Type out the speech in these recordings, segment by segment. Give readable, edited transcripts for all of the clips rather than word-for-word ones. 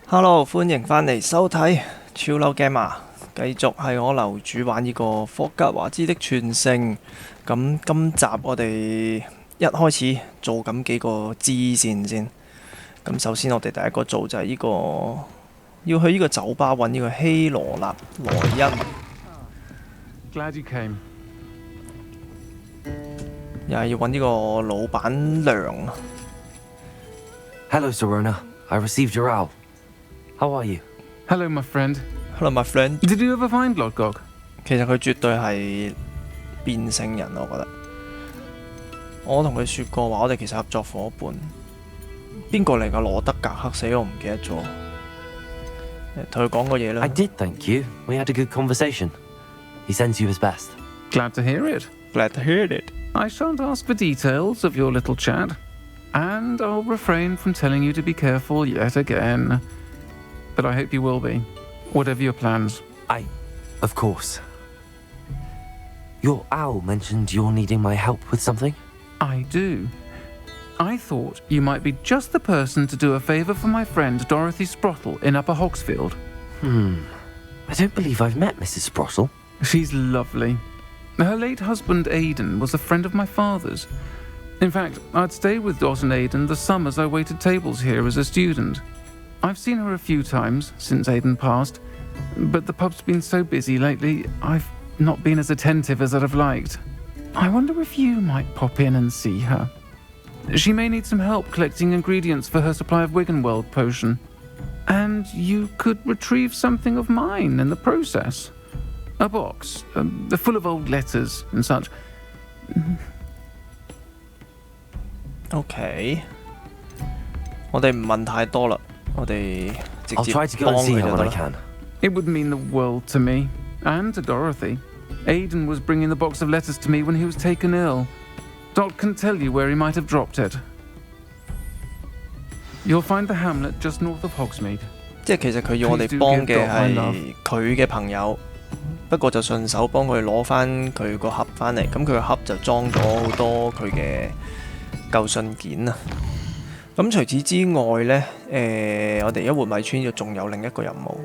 Hello，歡迎返嚟收睇超嬲 Gamer，繼續係我樓主玩呢個霍格華茲的傳承。咁今集我哋一開始做緊幾個支線先。咁首先我哋第一個做就係呢個要去呢個酒吧揾呢個希羅納萊恩。Glad you came. 又係要揾呢個老闆娘。Hello, Serona. I received your owl. How are you? Hello, my friend. Hello, my friend. Did you ever find Lodgog? 其實佢絕對係變性人，我覺得。我同佢説過話，我哋其實合作伙伴。邊個嚟㗎？羅德格克死我唔記得咗。同佢講個嘢啦。I did, thank you. We had a good conversation. He sends you his best. Glad to hear it. Glad to hear it. I shan't ask for details of your little chat, and I'll refrain from telling you to be careful yet again. But I hope you will be, whatever your plans. Of course. Your owl mentioned you're needing my help with something? I do. I thought you might be just the person to do a favour for my friend Dorothy Sprottle in Upper Hogsfield. I don't believe I've met Mrs. Sprottle. She's lovely. Her late husband Aidan was a friend of my father's. In fact, I'd stayed with Dot and Aidan the summers I waited tables here as a student. I've seen her a few times since Aidan passed, but the pub's been so busy lately, I've not been as attentive as I'd have liked. I wonder if you might pop in and see her. She may need some help collecting ingredients for her supply of Wiggenweld potion. And you could retrieve something of mine in the process. A box, full of old letters and such. OK， 我哋唔問太多啦，我哋直 I'll 接 try to go 幫 and 佢 see 就 her 得 when I 啦。 can. It would mean the world to me, and to Dorothy. Aidan was bringing the box of letters to me when he was taken ill. Dot can tell you where he might have dropped it. You'll find the hamlet just north of Hogsmeade. 即係其實佢要我哋幫嘅係佢嘅朋友，不過就順手幫佢攞翻佢個盒翻嚟。咁佢個盒就裝咗好多佢嘅舊信件啊。咁除此之外呢，我哋一活米村仲有另一個任務，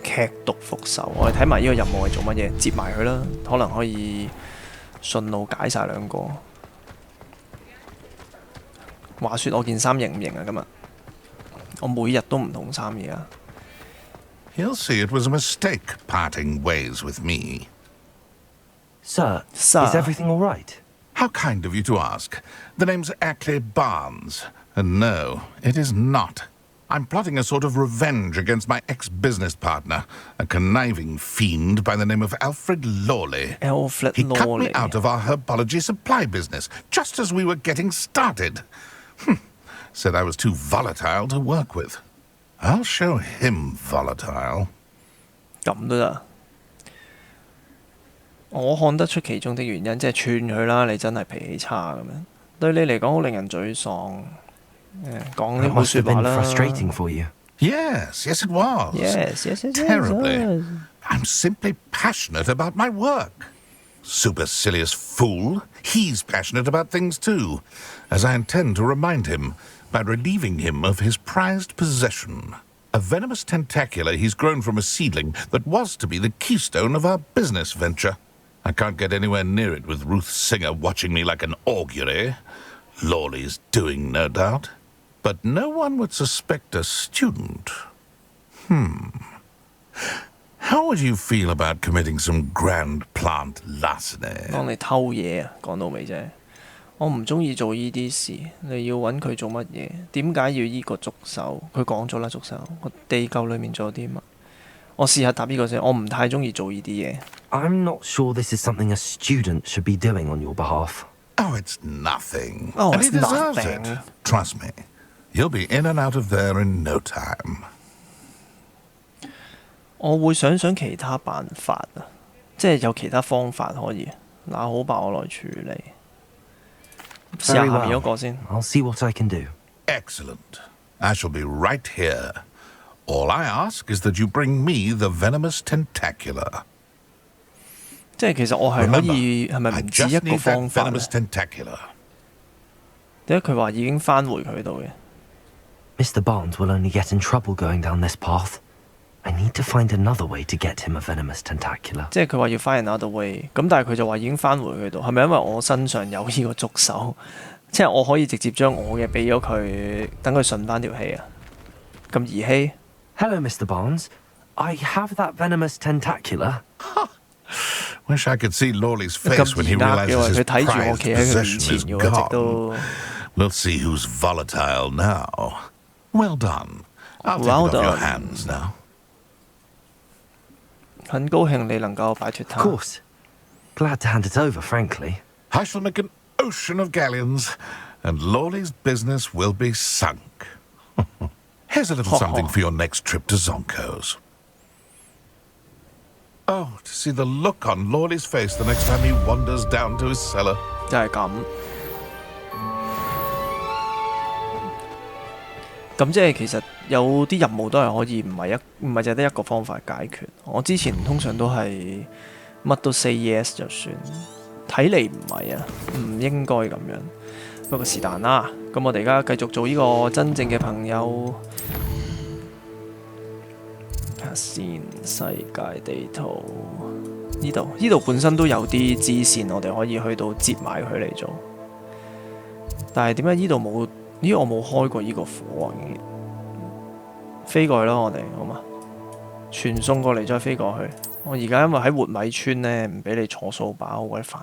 劇毒復仇。我哋睇埋呢個任務係做乜嘢，接埋佢啦，可能可以順路解晒兩個。話說我件衫型唔型啊？今日我每日都唔同衫而家。He'll see it was a mistake parting ways with me. Sir, Sir. is everything all right? How kind of you to ask. The name's Ackley Barnes. And no, it is not. I'm plotting a sort of revenge against my ex-business partner, a conniving fiend by the name of Alfred Lawley. Alfred He cut Lawley. me out of our herbology supply business, just as we were getting started. Said I was too volatile to work with. I'll show him volatile. 咁都得。我看得出其中的原因，即係串佢啦。你真係脾氣差咁樣，對你嚟講好令人沮喪。講啲 It 好 must 説 have 話 been 啦。 frustrating for you. Yes, it was. Yes, Terribly. I'm simply passionate about my work. Supercilious fool. He's passionate about things too, as I intend to remind him by relieving him of his prized possession. A venomous tentacular he's grown from a seedling that was to be the keystone of our business venture. I can't get anywhere near it with Ruth Singer watching me like an augury. Lawley's doing, no doubt. But no one would suspect a student. How would you feel about committing some grand plant larceny? 當你偷嘢啊，講到尾啫。我唔中意做呢啲事，你要揾佢做乜嘢？點解要依個觸手？佢講咗啦，觸手。我地球裡面仲有啲乜？我試下答呢個先。我唔太中意做呢啲嘢。I'm not sure this is something a student should be doing on your behalf. Oh, it's nothing. Oh, and it's he deserves nothing. it. Trust me. You'll be in and out of there in no time. 我會想其他辦法啊，即係有其他方法可以。嗱，好吧，我來處理。試下 Very 下面 well. 嗰個先。 I'll see what I can do. Excellent. I shall be right here. All I ask is that you bring me the venomous tentacular. 即係其實我係可以 Remember, 係咪 I 唔止 just 一個 need 方 that 法咧？ venomous tentacular. 點解佢話已經翻回佢度嘅？ Mr. Barnes will only get in trouble going down this path. I need to find another way to get him a venomous tentacula. 即係佢話要 find another way， 咁但係佢就話已經翻回佢度，係咪因為我身上有呢個觸手？即係我可以直接將我嘅俾咗佢，等佢順翻條氣啊？咁兒戲 Hello, Mr. Barnes. I have that venomous tentacula. Wish I could see Lawley's 咁 face when he 兒鴨 realizes 嘅喎， his 佢睇住我 prized 企喺佢面 possession 前 is 嘅喎，一直 gone. 都 We'll see who's volatile now. Well done. I'll take Well it off your done. hands now. 很高興你能夠擺脱 Of 他。 course. Glad to hand it over, frankly. I shall make an ocean of galleons, and Lawley's business will be sunk. Here's a little something for your next trip to Zonko's. Oh, to see the look on Lawley's face the next time he wanders down to his cellar. 就係咁。咁即係其實有啲任務都係可以唔係淨係得一個方法解決。我之前通常都係乜都 say yes 就算，睇嚟唔係啊，唔應該咁樣。不過是但啦。咁我哋而家繼續做呢個真正嘅朋友。睇下先，世界地圖呢度本身都有啲支線，我哋可以去到接埋佢嚟做。但係點解呢度冇？咦，我冇開過呢個火啊！竟然飛過去咯，我哋好嘛？傳送過嚟再飛過去。我而家因為喺活米村呢，唔俾你坐掃把，好鬼煩。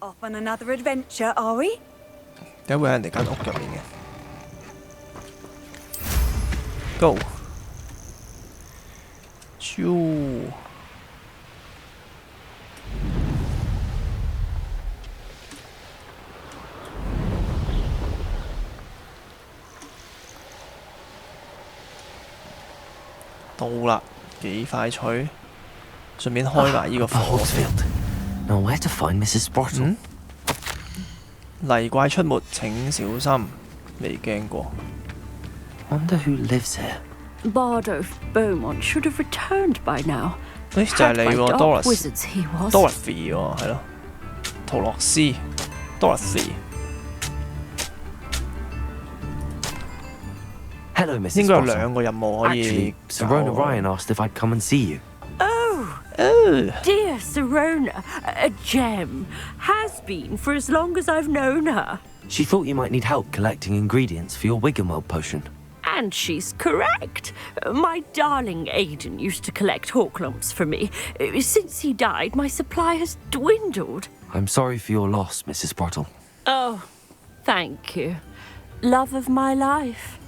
Off on another adventure, are we? 點解會喺人哋間屋入面嘅 ？Go！ 啾！到啦，幾快脆！順便開埋呢個 A 火。 Hogsfield. Now where to find Mrs. Sprottle? 泥怪出沒，請小心。未驚過。 Wonder who lives here. Bardo Beaumont should have returned by now. 誒就係 Had 你 by 喎 dark ，Doris。 wizards he was. Dorothy 喎，係咯。陶洛斯 ，Dorothy。 Hello, Mrs. 應該有 Sprottle. 兩個任務可以 Actually, Serona 搞。 Ryan asked if I'd come and see you. Dear Serona, a gem. Has been for as long as I've known her. She thought you might need help collecting ingredients for your Wiggenweld potion. And she's correct. My darling Aidan used to collect Horklumps for me. Since he died, my supply has dwindled. I'm sorry for your loss, Mrs. Sprottle. Oh, thank you. Love of my life.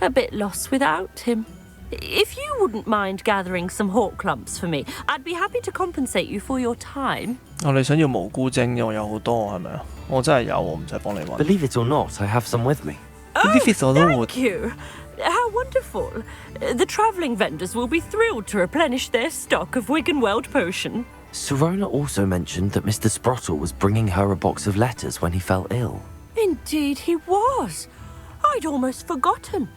A bit lost without him. If you wouldn't mind gathering some Horklumps for me, I'd be happy to compensate you for your time. 你想要蘑菇精，因為有好多係咪啊？我真係有，我唔使幫你揾。 Believe it or not, I have some with me. Thank you. How wonderful. The travelling vendors will be thrilled to replenish their stock of Wiggenweld potion. Serona also mentioned that Mr. Sprottle was bringing her a box of letters when he fell ill. Indeed he was. I'd almost forgotten.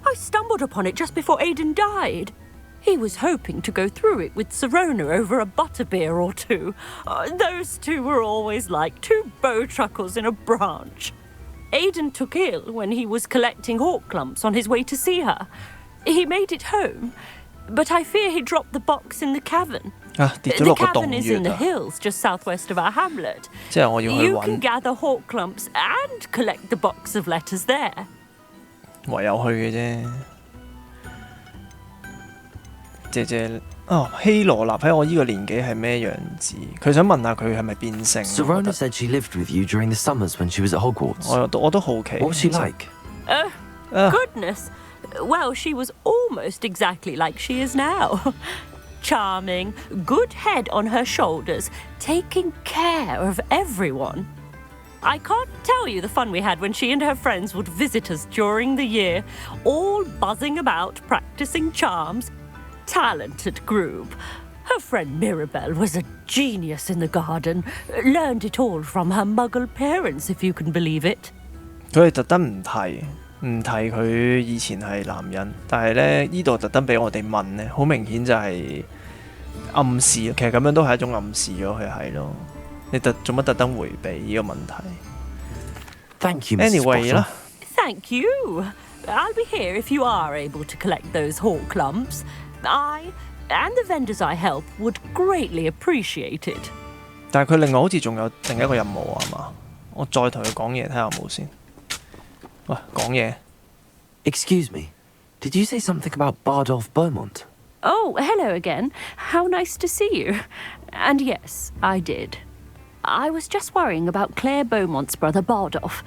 I stumbled upon it just before Aidan died. He was hoping to go through it with Serona over a butterbeer or two. Those two were always like two bowtruckles in a branch. Aidan took ill when he was collecting Horklumps on his way to see her. He made it home, but I fear he dropped the box in the cavern. 跌咗 The 落個洞 cavern is 穴 in the 啊！ hills just southwest of our hamlet. 即係我要去 You can 揾， gather Horklumps and collect the box of letters there. 唯有去嘅啫。姐姐，希羅納喺我呢個年紀係咩樣子？佢想問下佢係咪變性？ Serona said she lived with you during the summers when she was at Hogwarts. 我都好奇。 What was she like? Goodness. Well, she was almost exactly like she is now. Charming, good head on her shoulders, taking care of everyone. I can't tell you the fun we had when she and her friends would visit us during the year, all buzzing about, practicing charms. Talented group. Her friend Mirabelle was a genius in the garden. Learned it all from her muggle parents, if you can believe it. 佢哋特登唔提佢以前係男人，但係咧呢度特登俾我哋問咧，好明顯就係暗示，其實咁樣都係一種暗示咗佢係咯。你做乜特登迴避呢個問題 Thank you, Mrs. ？Anyway 啦， Thank you. I'll be here if you are able to collect those hawk lumps. I and the vendors I help would greatly appreciate it. 但係佢另外好似仲有另一個任務啊，係嘛？我再同佢講嘢睇下有冇先。喂，講嘢。Excuse me, did you say something about Bardolph Beaumont? Oh, hello again. How nice to see you. And yes, I did. I was just worrying about Claire Beaumont's brother Bardolph.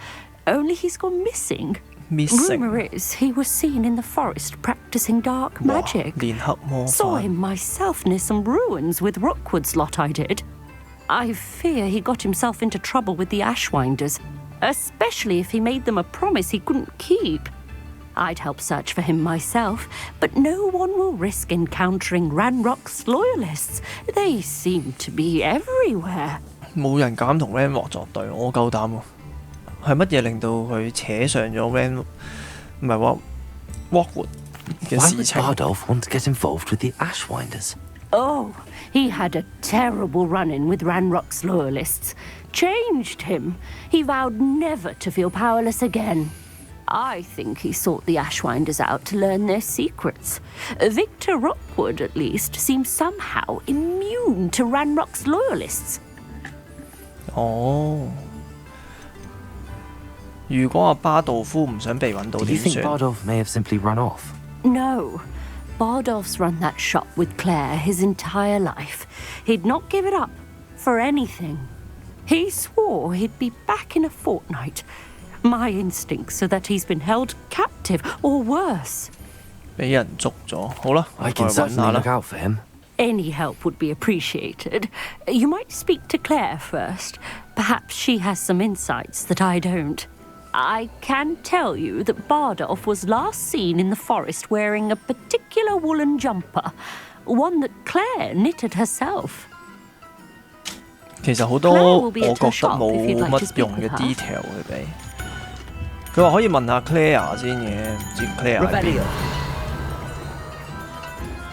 Only he's gone missing. Rumour is he was seen in the forest practicing dark magic. 練黑魔 Saw 法。 him myself near some ruins with Rookwood's lot I did. I fear he got himself into trouble with the Ashwinders, especially if he made them a promise he couldn't keep. I'd help search for him myself, but no one will risk encountering Ranrock's loyalists. They seem to be everywhere. 冇人敢同 Ranrock 作對，我夠膽喎。係乜嘢令到佢扯上咗 Ranrock 唔係話 Rookwood 嘅 Why 事 would 情？ Bardolph want to get involved with the Ashwinders? Oh, he had a terrible run-in with Ranrock's loyalists. Changed him. He vowed never to feel powerless again. I think he sought the Ashwinders out to learn their secrets. Victor Rookwood, at least, seems somehow immune to Ranrock's loyalists. 哦，如果阿巴道夫唔想被揾到 Do you 點 think 算？ Bardolph may have simply run off? No. Bardolph's run that shop with Claire his entire life. He'd not give it up for anything. He swore he'd be back in a fortnight. My instincts are that he's been held captive or worse. 俾人捉咗，好啦，我 I 過 can 去揾下 certainly look 啦。 out for him. Any help would be appreciated. You might speak to Claire first. Perhaps she has some insights that I don't. I can tell you that Bardolph was last seen in the forest wearing a particular woolen jumper, one that Claire knitted herself. 其實好多 Claire 我 will be 覺 at 得 her shop 冇 if you'd like to 乜 speak 用嘅 with her. detail 佢俾。佢話可以問下 Claire 先嘅，唔知 Claire 喺邊？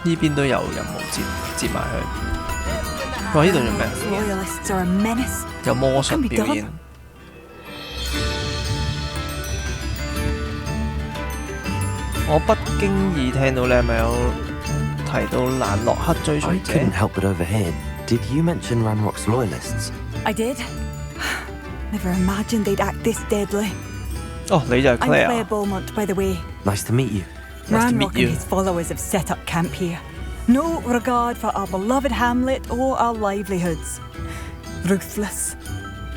呢邊都有任務接埋去。佢話呢度做咩？ Loyalists are a menace. 有魔術表演。我不經意聽到你係咪有提到蘭洛克追 I 隨者？ couldn't help but overhear. Did you mention Ranrock's loyalists? I did. Never imagined they'd act this deadly. 哦，你就係 I'm Claire Claire。 Beaumont, by the way. Nice to meet you. Nice to meet Ranrock you. and his followers have set up camp here. No regard for our beloved hamlet or our livelihoods. Ruthless.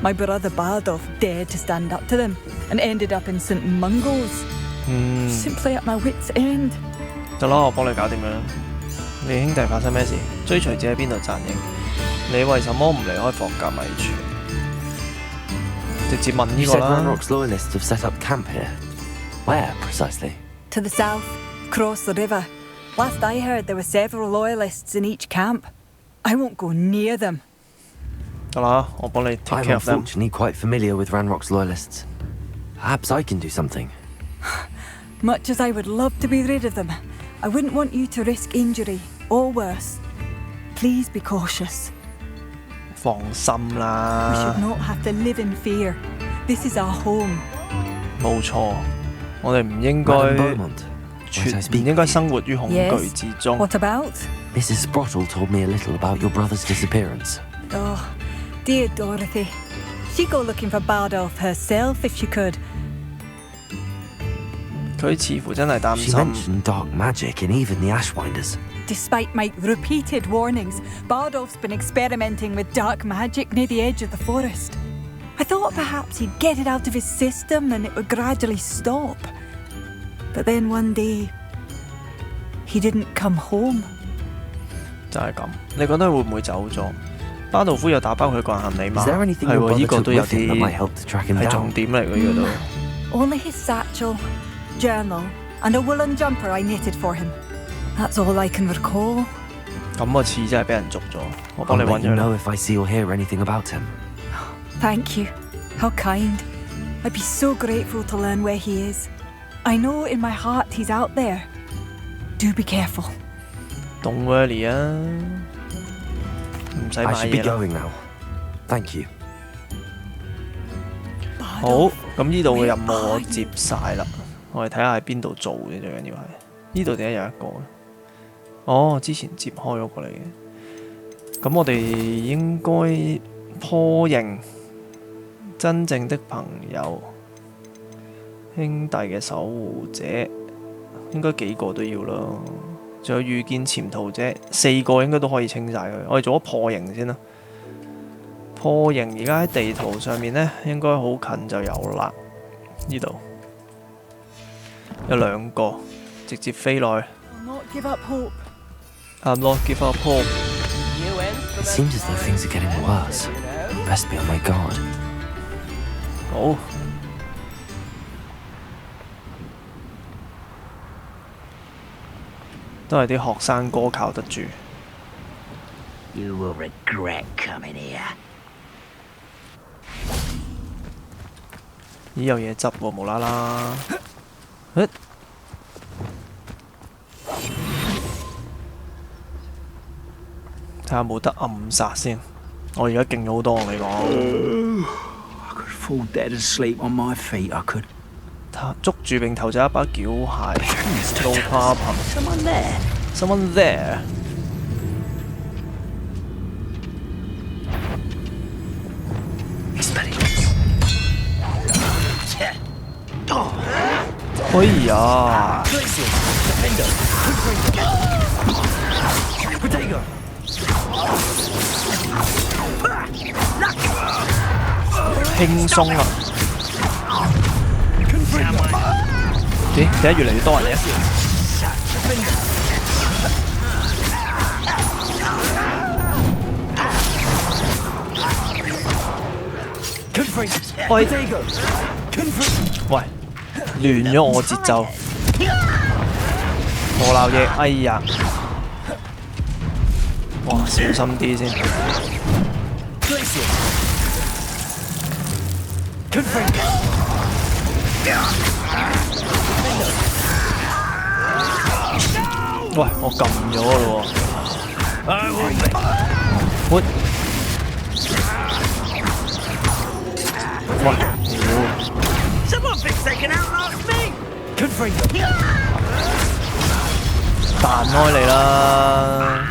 My brother Bardolph dared to stand up to them and ended up in St. Mungo's. Simply at my wit's end. 得啦，我幫你搞掂佢啦。你兄弟發生咩事？追隨者喺邊度紮營？你為什麼唔離開霍格米村？直接問呢 You 個 said 啦。 Ranrock's loyalists have set up camp here. Where, precisely? To the south, across the river. Last I heard, there were several loyalists in each camp. I won't go near them. 得啦，我幫你 take I'm care of them。 unfortunately quite familiar with Ranrock's loyalists. Perhaps I can do something. Much as I would love to be rid of them, I wouldn't want you to risk injury, or worse. Please be cautious. 放心 We should 啦， not have to live in fear. This is our home. 冇錯，我哋唔應該 Madam Beaumont, 全 might I 唔 speak 應該 with you? 生活於恐懼之中。 What about? Mrs. Sprottle told me a little about your brother's disappearance. Oh, dear Dorothy. She'd go looking for Bardolph herself if she could. 佢似乎真係擔 She 心。 mentioned dark magic and even the Ashwinders. Despite my repeated warnings, Bardolph's been experimenting with dark magic near the edge of the forest. I thought perhaps he'd get it out of his system and it would gradually stop. But then one day, he didn't come home. 就係咁，你覺得佢會唔會走咗？巴道夫有打包佢個人行李碼， Is there anything 係 your 喎，呢 brother 個 took 都有 with him that might 啲 help to track him 係重 down? 點嚟嘅呢個都。 Only his satchel, journal, and a woolen jumper I knitted for him. That's all I can recall. 咁個似真係俾人捉咗，我幫 I'll 你 let 揾 you 咗啦。 know if I see or hear anything about him. Thank you. How kind. I'd be so grateful to learn where he is. I know in my heart he's out there. Do be careful. Don't worry 啊，唔使 I 買 should be 嘢啦。 going now. Thank you. 好，咁呢度嘅任務我接晒啦。我哋睇下喺邊度做嘅，最緊要係呢度點解有一個？哦，之前接開咗過嚟嘅。咁我哋應該破形真正的朋友，兄弟嘅守護者，應該幾個都要啦。仲有遇見潛逃者，4個應該都可以清晒佢。我哋做咗破形先啦。破形而家喺地圖上面呢，應該好近就有啦。呢度有2個，直接飛落去。I'll not give up hope. I'm not give up hope. It seems as though things are getting worse. Best be on my guard. 好。都係啲學生哥靠得住。You will regret coming here. 咦，有嘢執喎，無啦啦。睇下冇得暗殺先。我而家勁咗好多，我同你講。I could fall dead asleep on my feet. I could. 捉住並投走一把繳械。No problem. Someone there. Someone there. 哎呀！輕鬆啊！咦？點解越嚟越多人嘅？喂！喂！亂咗我節奏，我鬧嘢，哎呀！哇，小心啲先。喂，我撳咗咯喎。喂！彈開你啦！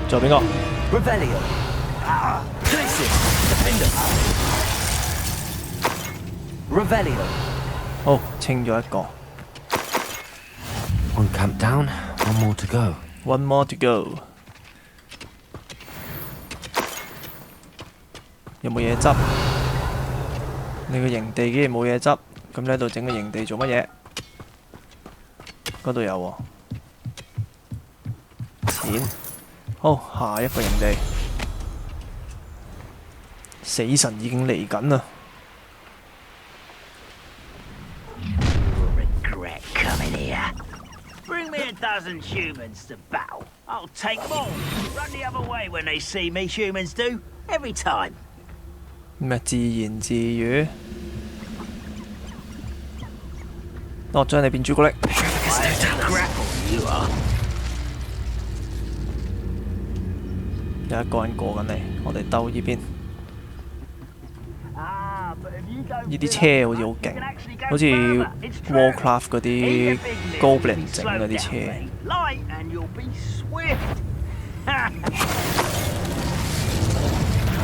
仲有邊個？好，清咗一個。One camp down, one more to go. One more to go. 有冇嘢執？你個營地竟然冇嘢執，咁你喺度整個營地做乜嘢？嗰度有喎，錢。好，下一個營地。死神已經嚟緊啦！ Bring me a dozen humans to battle. I'll take them all. Run the other way when they see me, humans do. Every time. 咩自言自語？我將你變朱古力。有一個人過緊嚟，我哋兜呢邊。呢啲車好似好勁，好似 Warcraft 嗰啲 Goblin 整嗰啲車。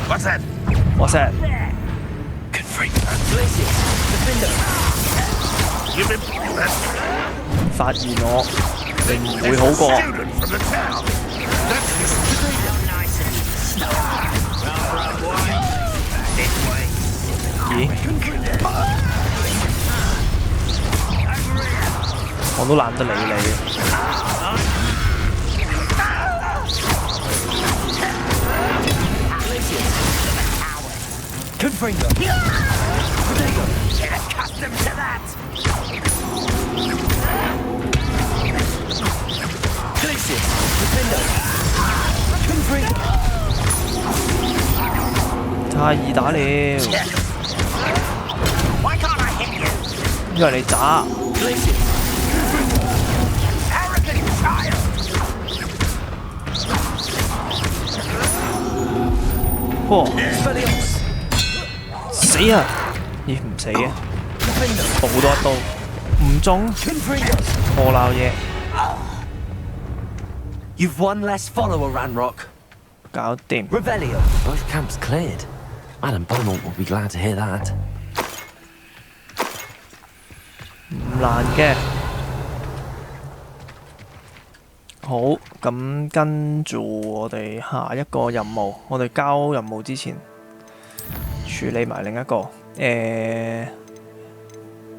What's that? What's that? You've been 發現我，你唔會好過。 咦？我都懶得理你。太易打了。 因為你渣。哦，哇！死啊！咦，唔死嘅，補多一刀，唔中，破鬧嘢。You've one less follower, Ranrock. 搞掂。 Revelio. Both camps cleared. Madam Beaumont will be glad to hear that. 唔難嘅。好，咁跟住我哋下一個任務，我哋交任務之前處理埋另一個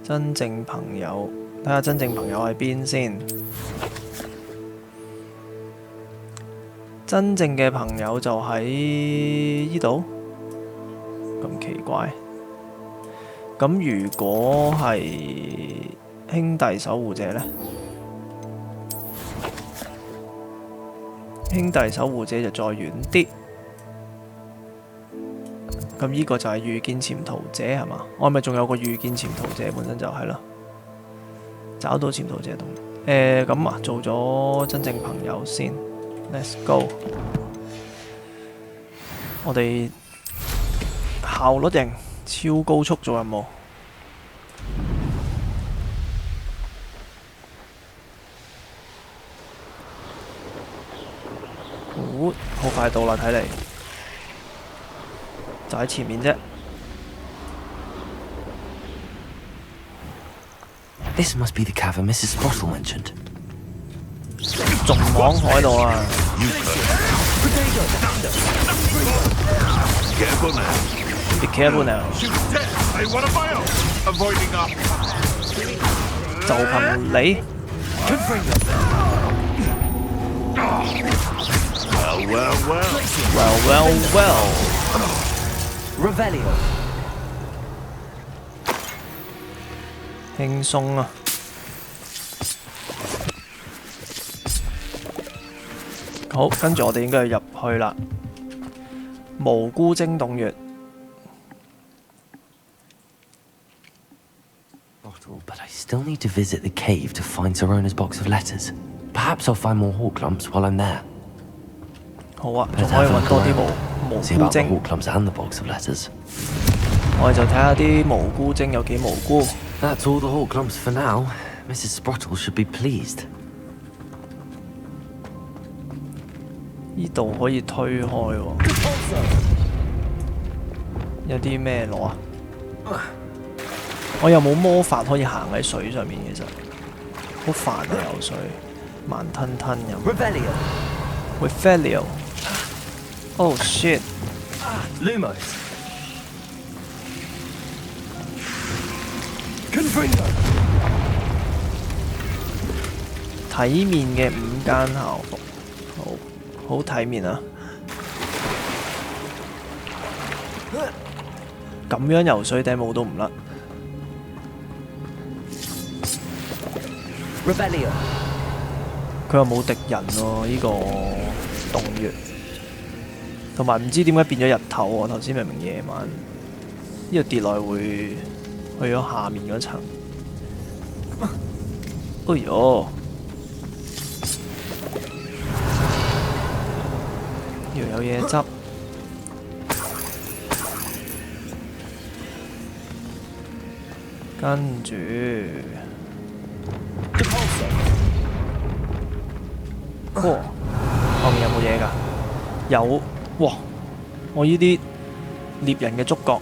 真正朋友，睇下真正朋友喺邊先。真正嘅朋友就喺呢度，咁奇怪。咁如果係兄弟守護者呢？兄弟守護者就再遠啲。咁呢個就係遇見潛逃者係嘛？我係咪仲有個遇見潛逃者？本身就係啦，找到潛逃者同咁啊，做咗真正朋友先。Let's go！ 我哋效率型超高速做任務。好快到啦，睇嚟就喺前面啫。This must be the cavern Mrs. Sprottle mentioned. 仲網海度啊！ Be careful now. 就憑你。Well. Revelio. 輕鬆啊！好，跟住我哋應該要入去啦。無辜晶洞穴。But I still need to visit the cave to find Serona's box of letters. Perhaps I'll find more hawk lumps while I'm there. 好啊，仲可以揾多啲無辜精。hawk lumps and the box of letters. 我哋就睇下啲無辜精有幾無辜。That's all the hawk lumps for now. Mrs. Sprottle should be pleased. 呢度可以推開喎。有啲咩攞啊？我又冇魔法可以行喺水上面，其實好煩啊！游水慢吞吞咁。Revelio。Oh shit！ Lumos。體面嘅午間校服，好體面啊！咁樣游水頂帽都唔甩。Revelio。佢又冇敵人喎，呢個洞穴，同埋唔知點解變咗日頭喎。頭先明明夜晚，呢度跌落去會去咗下面嗰層。哎呦！要有嘢執。跟住，後面有冇嘢㗎？有，哇！我呢啲獵人嘅觸覺，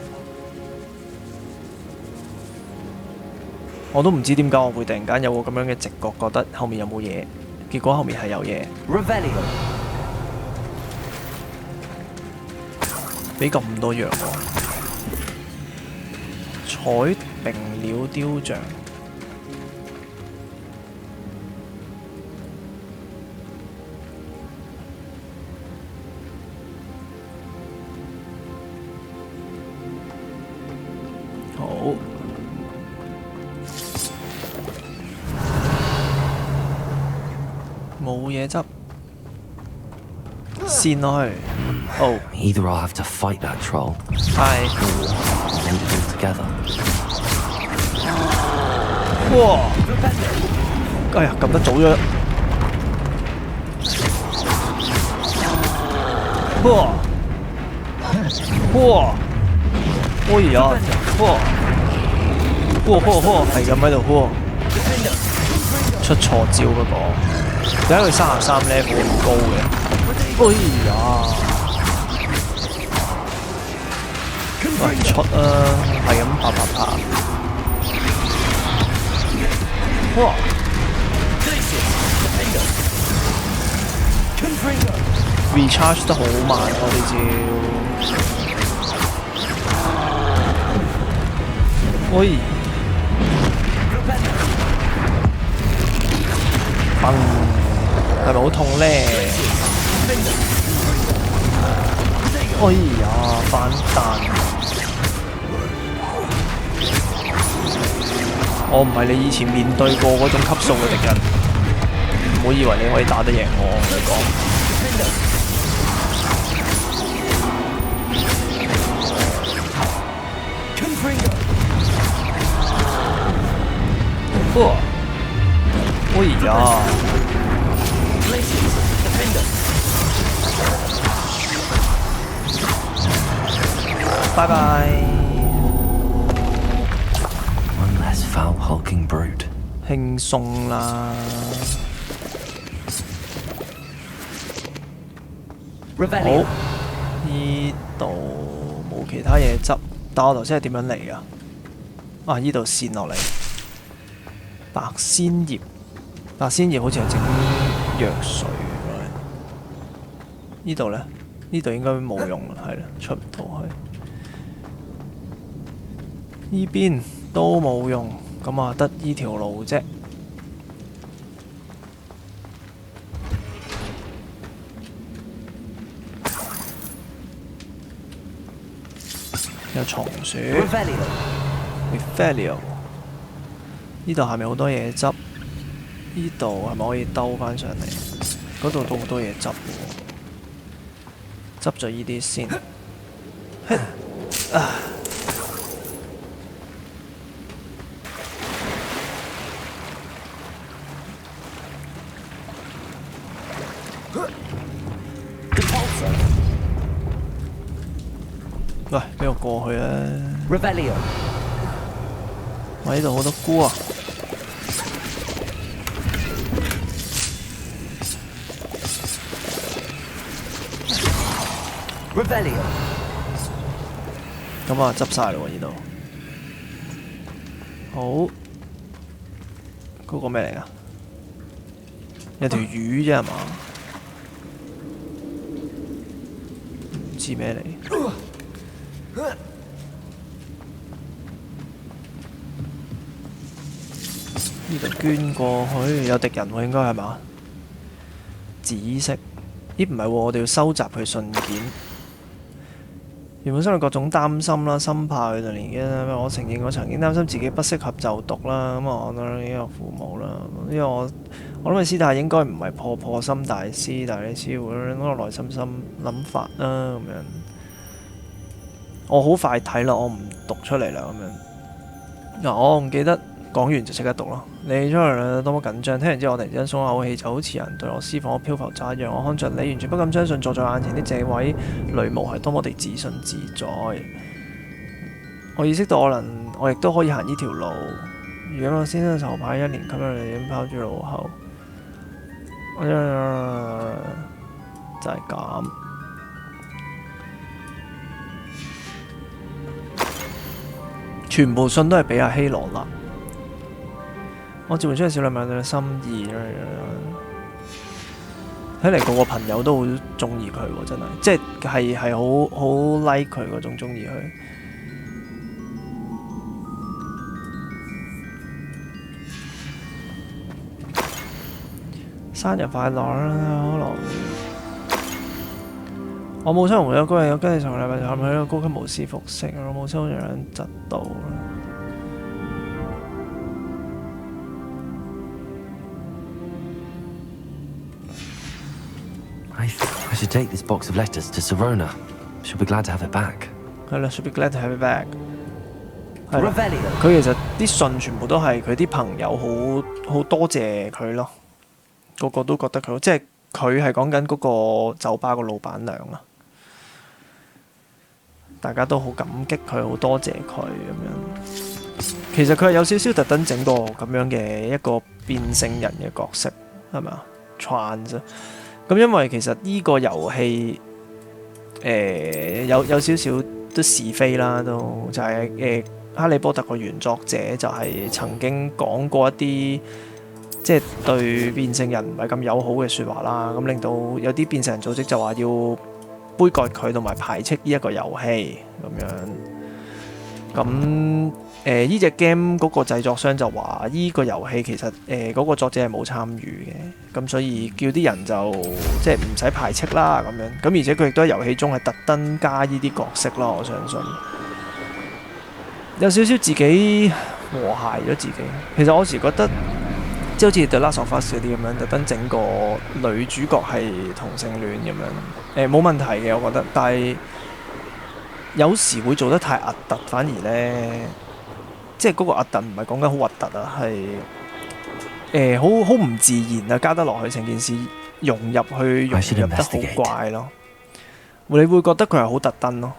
我都唔知點解我會突然間有個咁樣嘅直覺，覺得後面有冇嘢，結果後面係有嘢。俾咁多藥喎，彩並鳥雕像。好，冇嘢執，先落去。Oh. Either I'll have to fight that troll. Hi. Or hold it all together. 哇！哎呀，撳得早咗。哇！哇！哎呀！哇！係咁喺度出錯招不過，點解佢33 level 咁高嘅？哎呀！喂，出啊！係咁啪！哇！recharge 得好慢喎呢招。喂！崩，係咪好痛咧？哎呀，反彈！我唔係你以前面對過嗰種級數嘅敵人，唔好以為你可以打得贏我，我同你講。哎呀！拜拜。One less foul hulking brute. 輕鬆啦。好，呢度冇其他嘢執，但我頭先係點樣嚟㗎？啊！呢度線落嚟，白仙葉好似係整藥水嘅。呢度呢？呢度應該冇用啦，係啦，出唔到去。呢邊都冇用，咁啊得依條路啫。有松鼠。Revelio， 呢度係咪好多嘢執？呢度係咪可以兜返上嚟？嗰度都好多嘢執喎，執咗呢啲先。喂，俾我過去啊 Revelio。我呢度好多菇啊！咁啊，執晒啦喎！呢度好，嗰個咩嚟㗎？有條魚啫係嘛？唔知咩嚟。呢度捐過去，有敵人喎，應該係嘛？紫色，咦唔係喎，我哋要收集佢信件。原本心裏各種擔心啦，深怕佢就年紀。我承認我曾經擔心自己不適合就讀啦。咁我呢個父母啦，因為我諗你師大應該唔係破心大師，但係你知會嗰個內心諗法啦咁樣。我好快睇啦，我唔讀出嚟啦咁樣。嗱，我唔記得。講完就即刻讀咯。你出嚟啦，多麼緊張！聽完之後，我突然之間鬆口氣，就好似人對我施放漂浮渣一樣。我看着你，完全不敢相信坐在眼前的這位女巫係多麼地自信自在。我意識到我亦都可以行呢條路。如果我先生籌牌1年級啦，你已經拋諸腦後。就係咁。全部信都係俾阿希羅啦。我召喚出嘅小禮物對你心意，睇嚟個個朋友都好中意佢喎，真係，即係好 like 佢嗰種中意佢。生日快樂啦，可樂！我母親同咗嗰日有跟住上個禮拜就係咪喺個高級巫師服飾？我母親好似有人窒到啦。I should take this box of letters to Serona. She'll be glad to have it back. 係啦 ，she'll be glad to have it back。佢其實啲信全部都係佢啲朋友好多謝佢咯，個個都覺得佢好，即係佢係講緊嗰個酒吧個老闆娘啊。大家都好感激佢，好多謝佢咁樣。其實佢係有少少特登整個咁樣嘅一個變性人嘅角色，係咪啊 ？Trans 咁，因為其實呢個遊戲有少少都是非啦，都就係哈利波特個原作者就係曾經講過一啲即係對變性人唔係咁友好嘅説話啦，咁令到有啲變性人組織就話要杯葛佢同埋排斥呢一個遊戲咁樣。咁呢隻 game 嗰個製作商就話呢個遊戲其實嗰個作者係冇參與嘅，咁所以叫啲人就即係唔使排斥啦咁樣。咁而且佢亦都喺遊戲中係特登加呢啲角色啦，我相信有少少自己和諧咗自己。其實我時覺得即係好似 The Last of Us 嗰啲咁樣，特登整個女主角係同性戀咁樣，冇問題嘅我覺得，但係有時會做得太核突，反而呢。即係嗰個核突唔係講緊好核突啊，係好唔自然啊，加得落去成件事融入得好怪咯。你會覺得佢係好特登咯，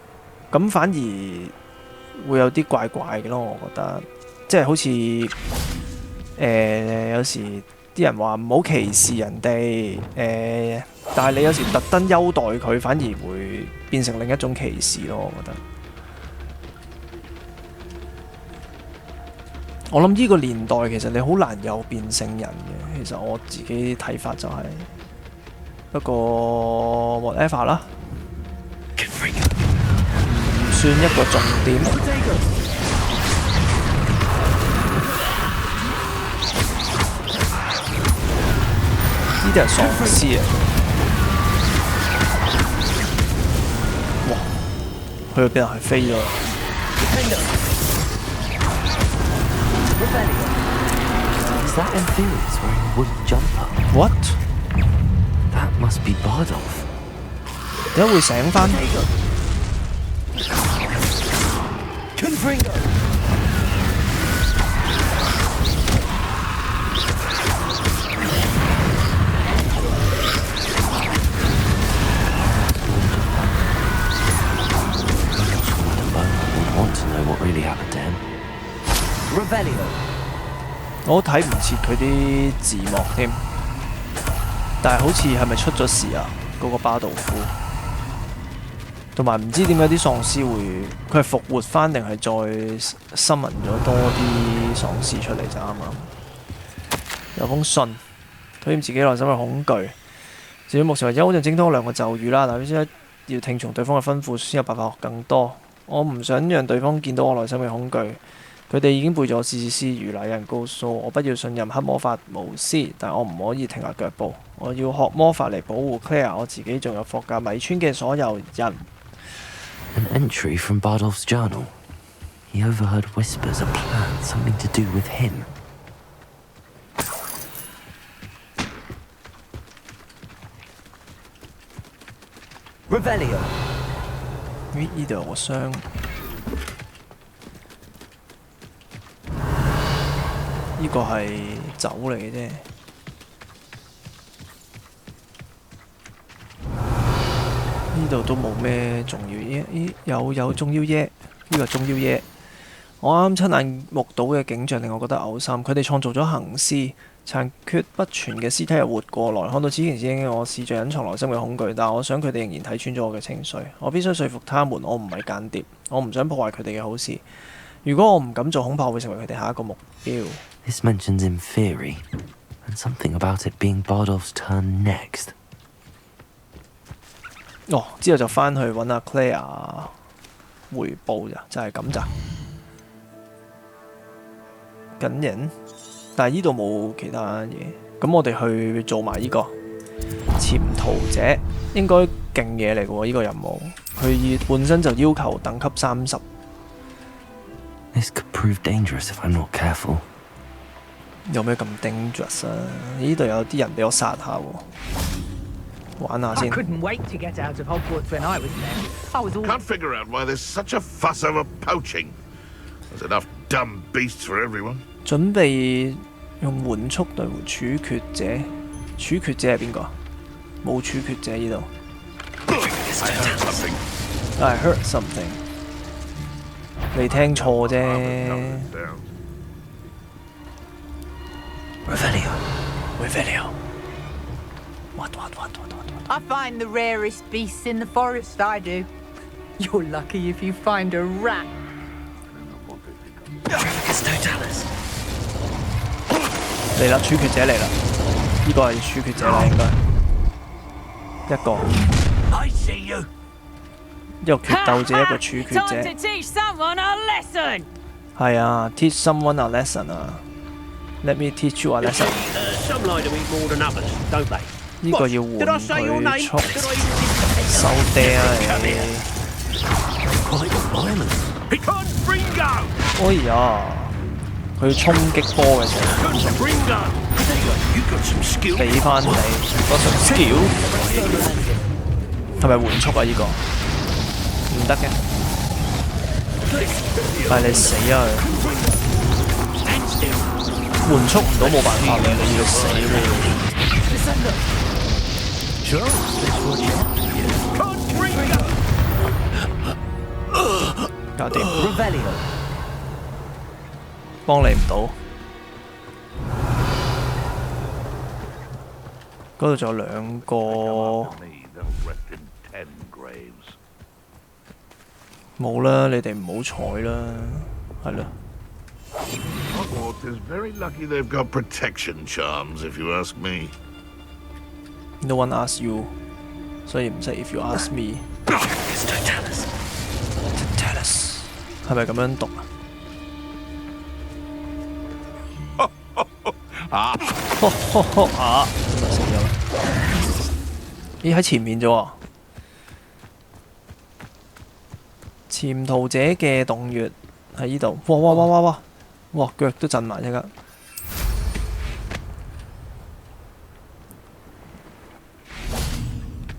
咁反而會有啲怪怪嘅咯。我覺得即係好似有時啲人話唔好歧視人哋但係你有時特登優待佢，反而會變成另一種歧視咯。我覺得。我諗呢個年代其實你好難有變性人嘅，其實我自己睇法就係、不過 whatever 啦，唔算一個重點。呢啲係喪屍啊！哇，去到邊啊？係飛咗。Is that Amphibious wearing a wooden jumper? What? That must be Bardolph. 點解會醒返Confringo! Want to know what really happened to him? Revelio. 我睇唔切佢啲字幕添，但係好似係咪出咗事啊？嗰個巴道夫，同埋唔知點解啲喪屍會佢係復活翻定係再summon咗多啲喪屍出嚟就啱啱。有封信，討厭自己內心嘅恐懼。至於目前為止，好似精通2個咒語啦，但必須要聽從對方嘅吩咐先有辦法學更多。我唔想讓對方見到我內心嘅恐懼。佢哋已經背咗字詞如來，有人告訴我不要信任黑魔法巫師，但我唔可以停下腳步。我要學魔法嚟保護 Claire 我自己，仲有霍格米村嘅所有人。An entry from Bardolph's journal. He overheard whispers of plans, something to do with him. Revelio. 呢度有個箱。呢個係酒嚟嘅啫。呢度都冇咩重要嘢，有重要嘢，呢個重要嘢。我啱親眼目睹嘅景象令我覺得嘔心。佢哋創造咗行屍，殘缺不全嘅屍體又活過來。看到此情此景，我試着隱藏內心嘅恐懼，但我想佢哋仍然睇穿咗我嘅情緒。我必須說服他們，我唔係間諜，我唔想破壞佢哋嘅好事。如果我唔敢做，恐怕會成為佢哋下一個目標。This mentions Inferi, and something about it being Bardolph's turn next. 哦，之後就翻去揾阿 Claire 回報咋，就係咁咋。緊人，但係呢度冇其他嘢。咁我哋去做埋呢個潛逃者，應該勁嘢嚟嘅喎，呢個任務。佢本身就要求等級30。This could prove dangerous if I'm not careful. 有咩咁 dangerous 啊？呢度有啲人俾我殺下喎，玩下先。 I couldn't wait to get out of Hogwarts when I was there. I was all... Can't figure out why there's such a fuss over poaching. There's enough dumb beasts for everyone. 準備用緩速對付處決者。處決者係邊個？冇處決者呢度。I heard something. I heard something. 你聽錯啫。Revelio. What? I find the rarest beasts in the forest, I do. You're lucky if you find a rat. 嚟啦，處決者嚟啦！呢個係處決者啦，應該一個。I see you. 一個決鬥者，一個處決者。 Time to teach someone a lesson. 係啊 ，teach someone a lesson 啊。Let me teach you a lesson. Some like to eat more than others, don't they? 呢個要換佢速收爹啊你！ Bingo! 哎呀，佢衝擊波嘅時候， Bingo! You got some skill. 俾翻你嗰種 skill， 係咪換速啊？呢個唔得嘅，但係你死啊佢！換速唔到冇辦法嘅，你要死喎！ 搞掂，幫你唔到。嗰度仲有兩個，冇啦，你哋唔好彩啦，係啦。 Hogwarts is very lucky they've got protection charms, if you ask me. No one asks you， 所以唔使 if you ask me。Totalis 係咪咁樣讀啊？啊！咁咪死咗啦！咦喺前面啫喎，潛逃者嘅洞穴喺呢度。哇！腳都震埋即刻。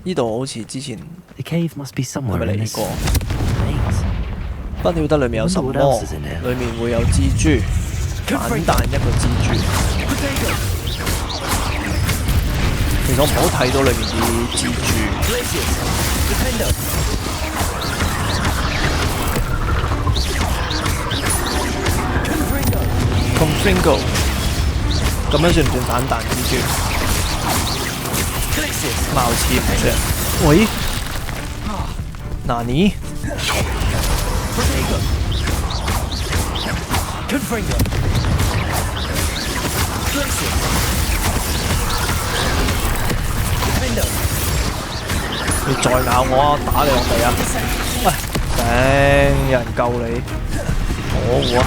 呢度好似之前 The cave must be 係 somewhere 咪 in 嚟 this 過？ maze. 不曉得裡面有什麼，裡面會有蜘蛛，簡單一個蜘蛛。其實我唔好睇到裡面啲蜘蛛。Confringo， 咁樣算唔算反彈蜘蛛？貌似唔算。喂，哪尼？ 你再咬我啊！打你落地啊！喂，頂！有人救你，可惡啊！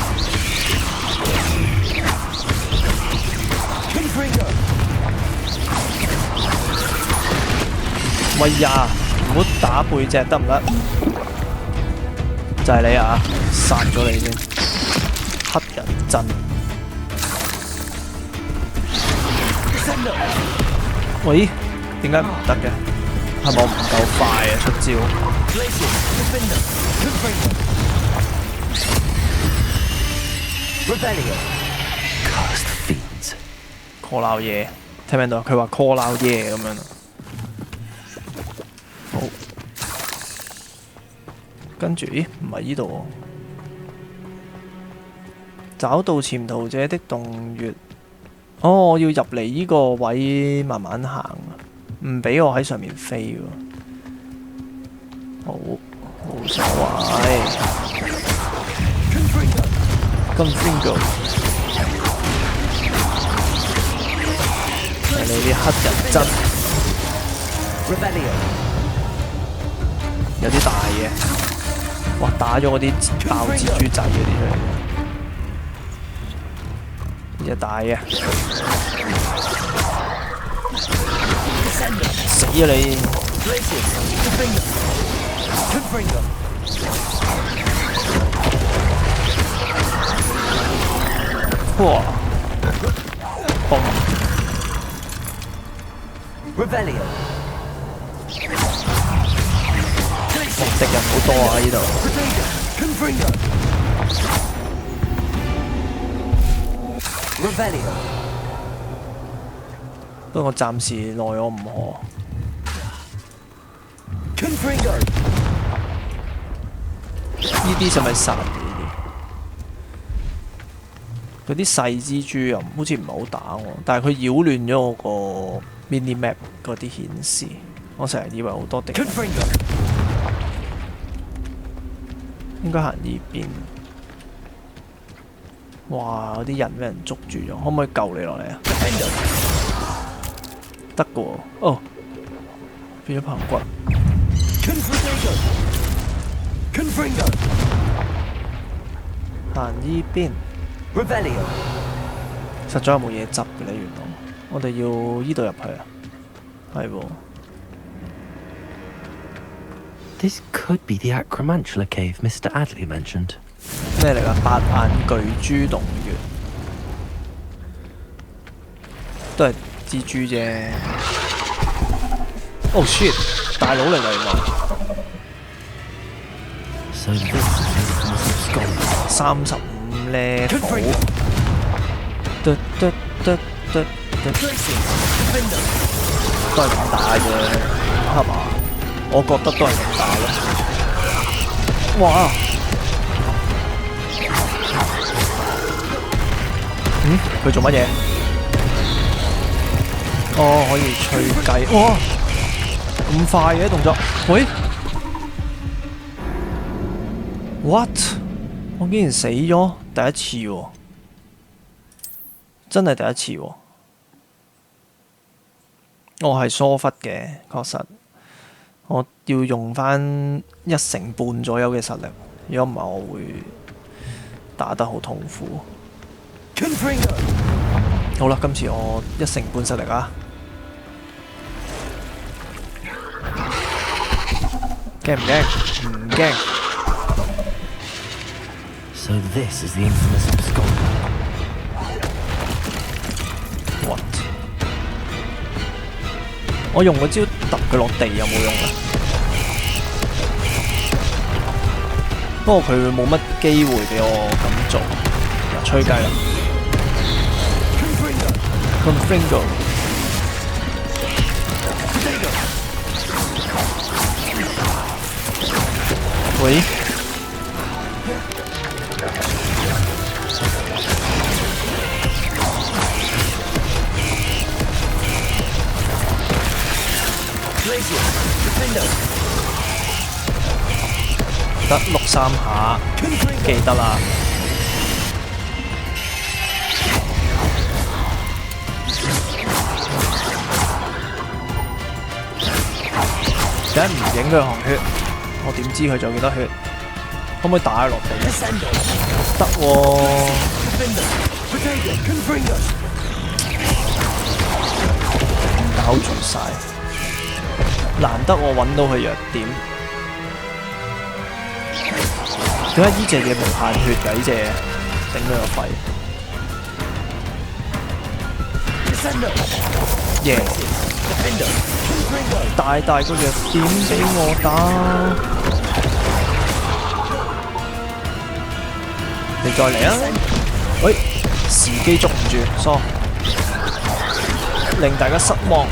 喂呀，唔好打背脊得唔得？就係你啊！殺咗你先，黑人憎。喂，點解唔得嘅？係咪我唔夠快啊？出招。call 鬧嘢，聽唔聽到？佢話 call 鬧嘢咁樣。好，跟住，咦？唔係呢度喎。找到潛逃者的洞穴。哦，我要入嚟呢個位慢慢行，唔俾我喺上面飛喎。好，冇所謂。Confringo， 係你啲黑人憎。有啲大嘅，哇！打咗嗰啲爆蜘蛛仔嗰啲出嚟。呢隻大嘅，死啊你！哇！嘣！敵人好多啊！呢度。不過我暫時奈我唔何。呢啲係咪殺嘅？嗰啲細蜘蛛又好似唔係好打我，但係佢擾亂咗我個 mini map 嗰啲顯示，我成日以為好多敵人。應該行呢邊。哇！嗰啲人俾人捉住咗，可唔可以救你落嚟啊？得嘅喎，哦，變咗棚骨。行呢邊。實在有冇嘢執嘅咧？原來我哋要依度入去啊，係喎。This could be the Acromantula cave Mr. Adley mentioned. 咩嚟㗎？八眼巨豬洞穴都係蜘蛛啫。Oh shit！ 大佬嚟㗎原來。So this is the infamous skull. 35 level。都係咁大嘅，係嘛？我覺得都係咁大咯。哇！佢做乜嘢？哦，可以吹雞。哇！咁快嘅動作，喂 ？What？ 我竟然死咗，第一次喎！真係第一次喎！我係疏忽嘅，確實。我要用返1成半左右嘅實力，如果唔係我會打得好痛苦。好啦，今次我1成半實力啊！驚唔驚？唔驚。So this is the infamous skull. What？ 我用嗰招揼佢落地有冇用啊？不過佢冇乜機會俾我咁做。嗱，吹雞啦 ！Confringo。喂？得6-3下，記得啦。點解唔影佢行血？我點知佢仲有幾多血？可唔可以打佢落地？得喎。搞住晒。難得我揾到佢弱點，點解呢隻嘢無限血㗎？呢隻嘢頂佢個肺！耶！大大個弱點俾我打，你再嚟啊！喂，時機捉唔住，疏，令大家失望。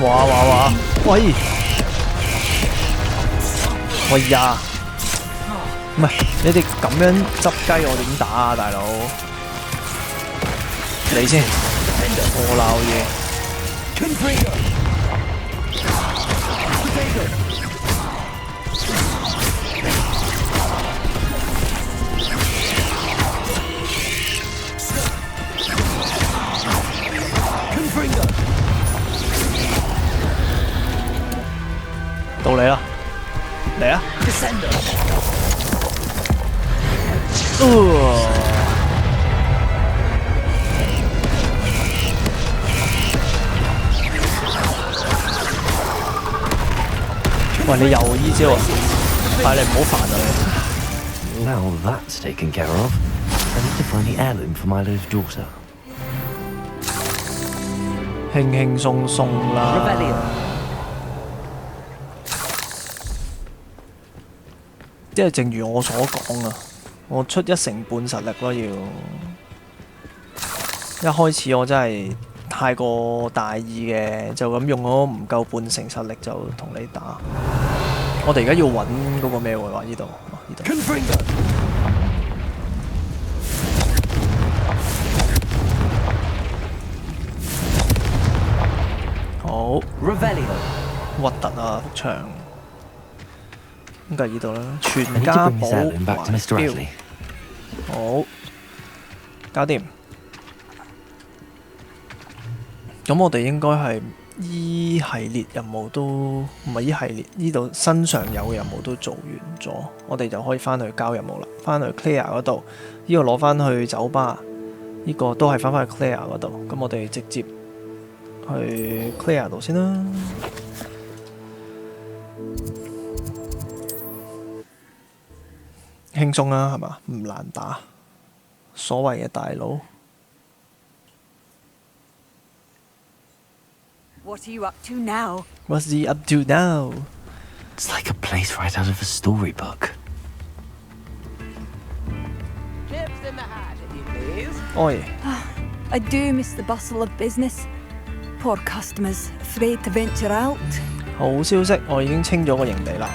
哇！喂！喂呀！唔係你哋咁樣執雞，我點打啊，大佬？你先，我鬧嘢。到你啦，嚟啊！喂，你又依招啊！快你唔好煩啊你。Now that's taken care of. I need to find the heirloom for Milo's daughter. 輕輕鬆鬆啦。即係正如我所講啊，我出1成半實力咯，要一開始我真係太過大意嘅，就咁用咗唔夠半成實力就同你打。我哋而家要揾嗰個咩喎？話呢度，呢度。好 Revelio 核突啊！幅牆應該係呢度啦，全家寶環好，搞掂。咁我哋應該係依系列任務都唔係依系列，呢度身上有嘅任務都做完咗，我哋就可以翻去交任務啦。翻去 Clear 嗰度，呢個攞翻去酒吧，呢個都係翻返去 Clear 嗰度。咁我哋直接去 Clear 度先啦。輕鬆啦，係嘛？唔難打。所謂嘅大佬。What are you up to now? What's he up to now? It's like a place right out of a storybook. Chips in the hat, if you please. Oi. I do miss the bustle of business. Poor customers, afraid to venture out. 好消息，我已經清咗個營地啦。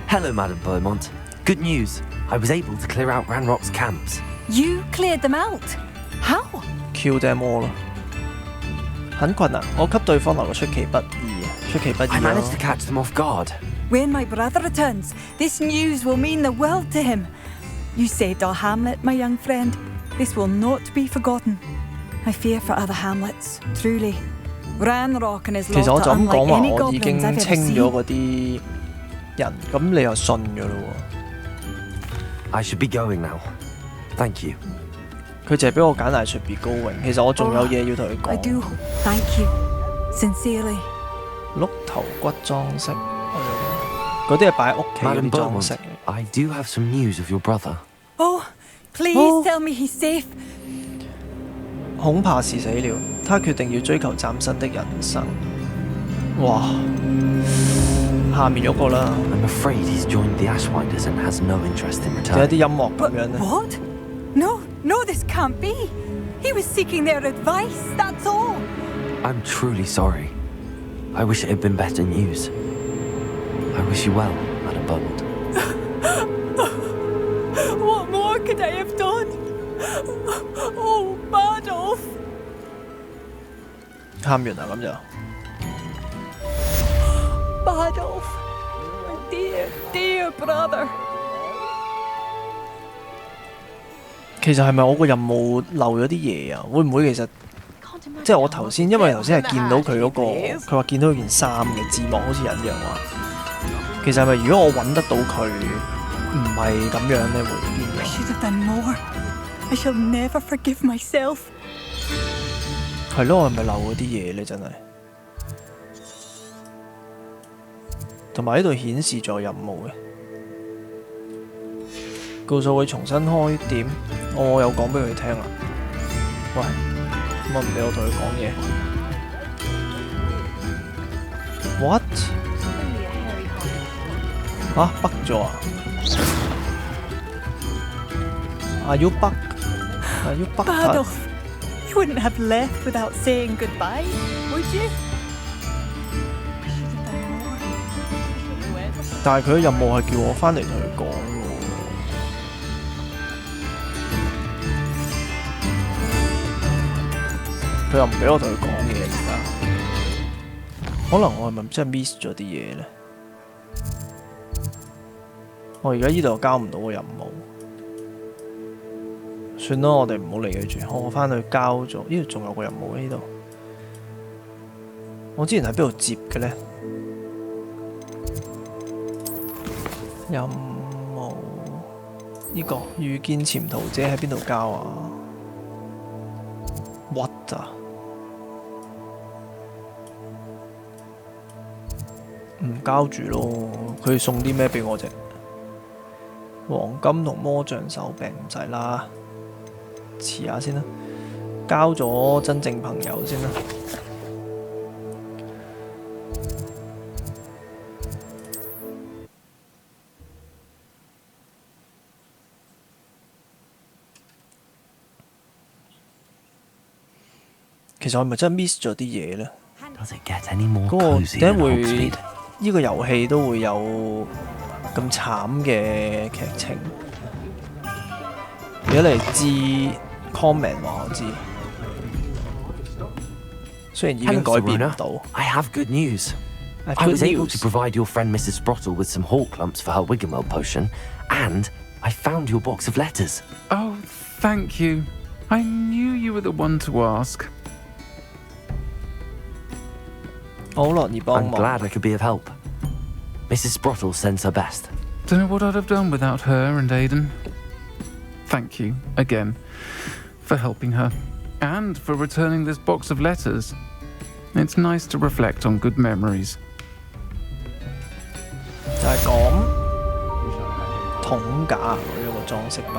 Hello, Madam Beaumont. Good news. I was able to clear out Ranrock's camps. You cleared them out? How? Kill them all 啦。很困難，我給對方來個出其不意，出其不意 I managed to catch them off guard. When my brother returns, this news will mean the world to him. You saved our hamlet, my young friend. This will not be forgotten. I fear for other hamlets, truly. Ranrock and his 其實我 lot 就 are 咁講 unlike 話， any 我已經 goblins I've ever 清咗 seen. 嗰啲人，咁你又信咗咯喎？ I should be going now. Thank you. 佢淨係俾我揀I should be going，其實我仲有嘢要同佢 I 講。 do thank you, sincerely. 碌頭骨裝飾，嗰啲係擺喺屋企嗰 Madam 啲裝 Beaumont, 飾。 I do have some news of your brother. Oh, please Oh. tell me he's safe. 恐怕是死了，他決定要追求嶄新的人生。哇！下面嗰個啦， I'm afraid he's joined the Ashwinders and has no interest in 有一啲 returning. 音樂咁 But 樣咧。 what? No, no, this can't be. He was seeking their advice, that's all. I'm truly sorry. I wish it had been better news. I wish you well, Madam Beaumont. What more could I have done? Oh, Badolf. 喊完啦咁就。 Badolf. My dear, dear brother. 其實係咪我個任務漏咗啲嘢啊？會唔會其實即係我頭先，因為頭先係見到佢嗰個，佢話見到件衫嘅字幕好似隱約話。其實係咪如果我揾得到佢唔係咁樣咧，會變 I 咗？ should have done more. I shall never forgive myself. 係咯，我係咪漏咗啲嘢咧？真係。同埋呢度顯示咗任務嘅，告訴佢重新開店。我有講俾佢聽啦。喂，咁我唔俾我同佢講嘢。What？ 嚇北咗啊？Are you bug？ Are you bug？ Badolf, you wouldn't have left without saying goodbye, would you? I should have done more. 但係佢嘅任務係叫我翻嚟同佢講喎。佢又唔俾我同佢講嘢而家，可能我係咪真係 miss 咗啲嘢咧？我而家呢度交唔到個任務，算啦，我哋唔好理佢住。我翻去交咗，呢度仲有個任務喺呢度。我之前喺邊度接嘅咧？任務呢個遇見潛逃者喺邊度交啊 ？What 啊？唔交住咯，佢送啲咩俾我啫？黃金同魔杖手柄唔使啦，遲下先啦，交咗真正朋友先啦。其實我係咪真係 miss 咗啲嘢咧？ Does it get any more 嗰個 cozy 點 than 解會 Hogsmeade? 呢個遊戲都會有咁慘嘅劇情？如果你知 comment 話我知，雖然已經 Hello, 改變唔 Serena. 到。 I have good news. I have I was good able news. to provide your friend Mrs. Sprottle with some hawk lumps for her Wiggenweld potion, and I found your box of letters. Oh, thank you. I knew you were the one to ask. 我好樂意幫 I'm 忙。 glad I could be of help. Mrs. Sprottle sends her best. Don't know what I'd have done without her and Aidan. Thank you, again, for helping her, and for returning this box of letters. It's nice to reflect on good memories. 就係講桶架嗰個裝飾品。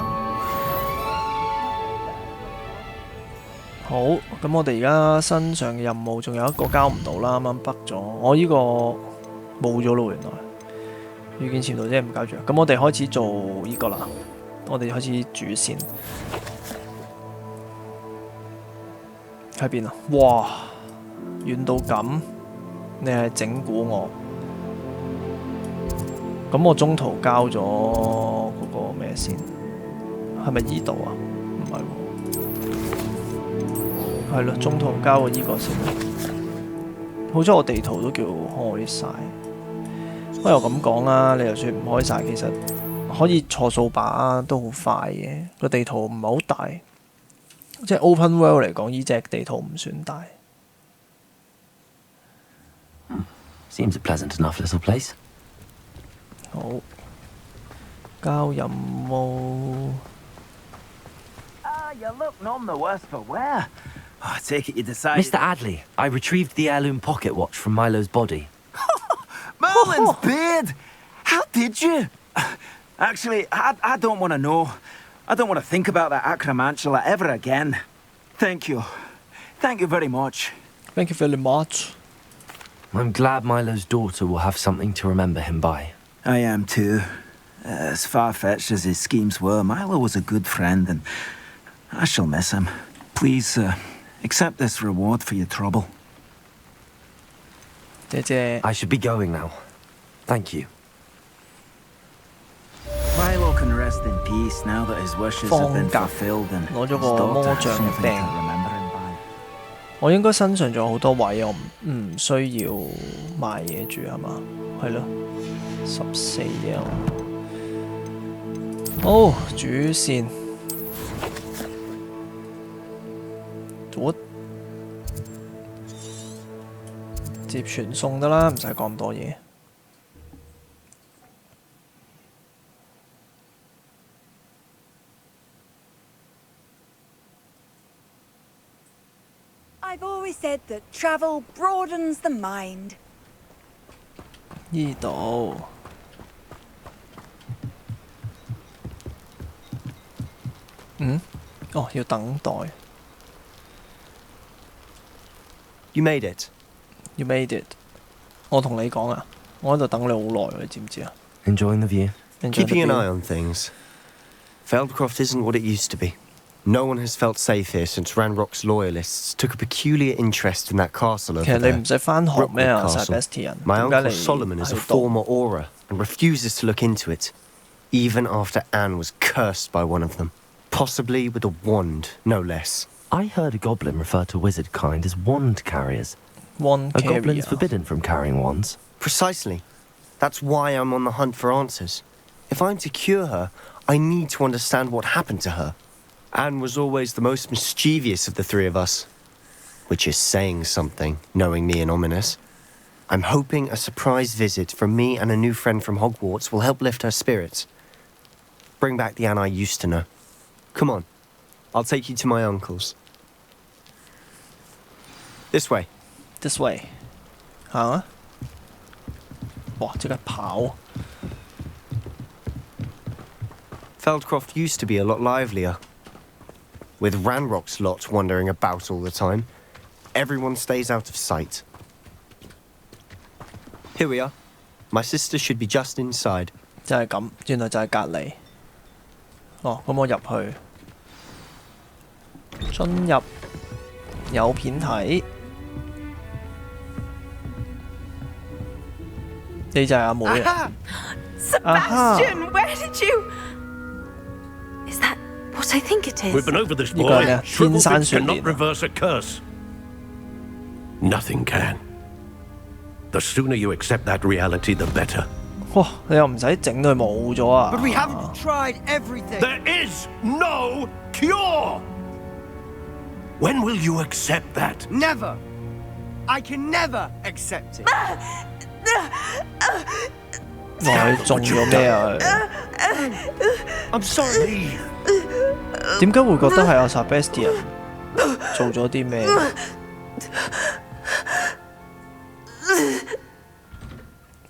好，咁我哋而家身上嘅任務仲有一個交唔到啦，啱啱北咗。我呢個冇咗咯，原來遇見潛逃者唔交住。咁我哋開始做呢個啦，我哋開始主線。喺邊啊？哇，遠到咁，你係整蠱我。咁我中途交咗嗰個咩先？係咪依度啊？唔係喎，係咯，中途交咗依個先。好彩我地圖都叫開晒。不過又咁講啦，你就算唔開晒，其實可以錯掃把都好快嘅。個地圖唔係好大，即係 openworld 嚟講，依隻地圖唔算大。Seems a pleasant enough little place. 好，交任務。 You're looking on the worse for wear. I take it you decided. Mr. Adley, I retrieved the heirloom pocket watch from Milo's body. Merlin's beard! How did you? Actually, I don't want to know. I don't want to think about that acromantula ever again. Thank you. Thank you very much. Thank you very much. I'm glad Milo's daughter will have something to remember him by. I am too. As far-fetched as his schemes were, Milo was a good friend, and I shall miss him. Please, accept this reward for your trouble. 謝謝。 I should be going now. Thank you. Milo can rest in peace now that his wishes have been fulfilled, and his 攞咗個 daughter 魔 has 杖 something to 柄。 remember him by. 我應該身上仲有好多位，我唔需要賣嘢住係嘛？係咯，14嘢。好，主線。我接傳送得啦，唔使講咁多嘢。I've always said that travel broadens the mind. 呢度。哦，要等待。 You made it. You made it。我同你講啊，我喺度等你好耐，你知唔知啊？ Enjoying the view? Keeping an eye on things. Feldcroft isn't what it used to be. No one has felt safe here since Ranrock's loyalists took a peculiar interest in that castle 其 over 實你 there. 唔使返學咩啊 Rookwood Castle. ，Sebastian？ My 點解 uncle 你 Solomon is a 喺度？ former Auror and refuses to look into it, even after Anne was cursed by one of them. Possibly with a wand, no less. I heard a goblin refer to wizard kind as wand carriers. One A goblin's carrier。 forbidden from carrying wands. Precisely. That's why I'm on the hunt for answers. If I'm to cure her, I need to understand what happened to her. Anne was always the most mischievous of the three of us. Which is saying something, knowing me and ominous. I'm hoping a surprise visit from me and a new friend from Hogwarts will help lift her spirits. Bring back the Anne I used to know. Come on. I'll take you to my uncle's. This way. This way。行啊！哇！即刻跑。 Feldcroft used to be a lot livelier. With Ranrock's lot wandering about all the time, everyone stays out of sight. Here we are. My sister should be just inside. 就係咁，原來就係隔離。哦，咁我入去，進入有片睇。你就係阿妹啊 Sebastian, where did you... Is that what I think it is? We've been over this, 呢個 boy. 咧 Shrivelfits 天山雪 cannot 蓮 reverse a curse. Nothing can. The sooner you accept that reality, the better. 哇！你又唔使整到佢冇咗啊 But we haven't tried everything. There is no cure! When will you accept that? Never. I can never accept it. 哇！你中咗咩啊？ I'm sorry. 點解會覺得係阿 Sebastian 做咗啲咩？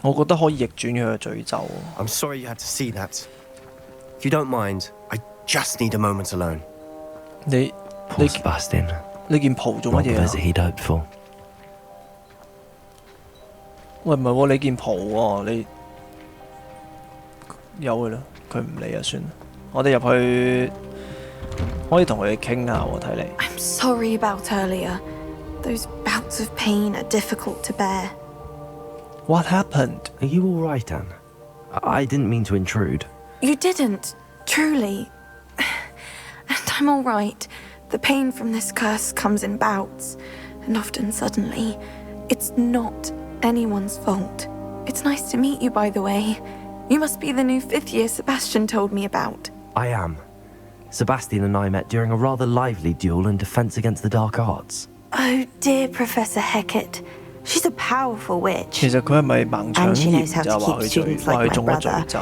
我覺得可以逆轉佢嘅詛咒。 I'm sorry you had to see that. If you don't mind, I just need a moment alone. 你 Poor Sebastian. 你件袍做 Not 乜 the 嘢 visit 啊？ he'd hoped for. 喂，唔係喎，你件袍喎，你有佢啦，佢唔理啊，算啦。我哋入去可以同佢哋傾下喎，睇嚟。 I'm sorry about earlier. Those bouts of pain are difficult to bear. What happened? Are you all right, Anne? I didn't mean to intrude. You didn't, truly. And I'm all right. The pain from this curse comes in bouts, and often suddenly. It's not anyone's fault. It's nice to meet you, by the way. You must be the new 5th year Sebastian told me about. I am. Sebastian and I met during a rather lively duel in defense against the dark arts. Oh, dear Professor Hecat. She's a powerful witch. 其實佢係咪盲腸 And she 炎 knows how 就 to 話 keep 佢 students 話 like 佢 my 中咗詛 brother 咒？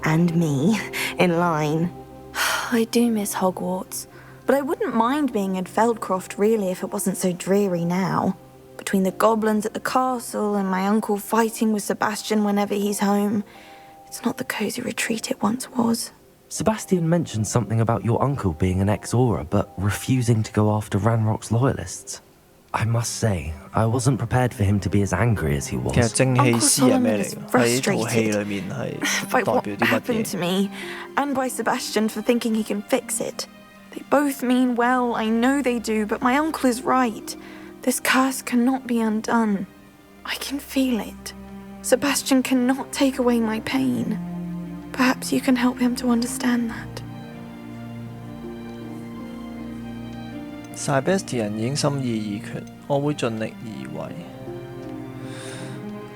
and me in line. I do miss Hogwarts, but I wouldn't mind being in Feldcroft really if it wasn't so dreary now. Between the goblins at the castle and my uncle fighting with Sebastian whenever he's home, it's not the cozy retreat it once was. Sebastian mentioned something about your uncle being an ex-Aura, but refusing to go after Ranrock's loyalists. I must say, I wasn't prepared for him to be as angry as he 其實 was. 正氣師係咩嚟 Uncle 㗎？ Solomon 喺 is 套戲 frustrated 裏面係 by 代 what 表啲乜 happened 嘢？ to me, and by Sebastian for thinking he can fix it. They both mean well, I know they do, but my uncle is right. This curse cannot be undone. I can feel it. Sebastian cannot take away my pain. Perhaps you can help him to understand that. Sebastian 已經心意已決，我會盡力而為。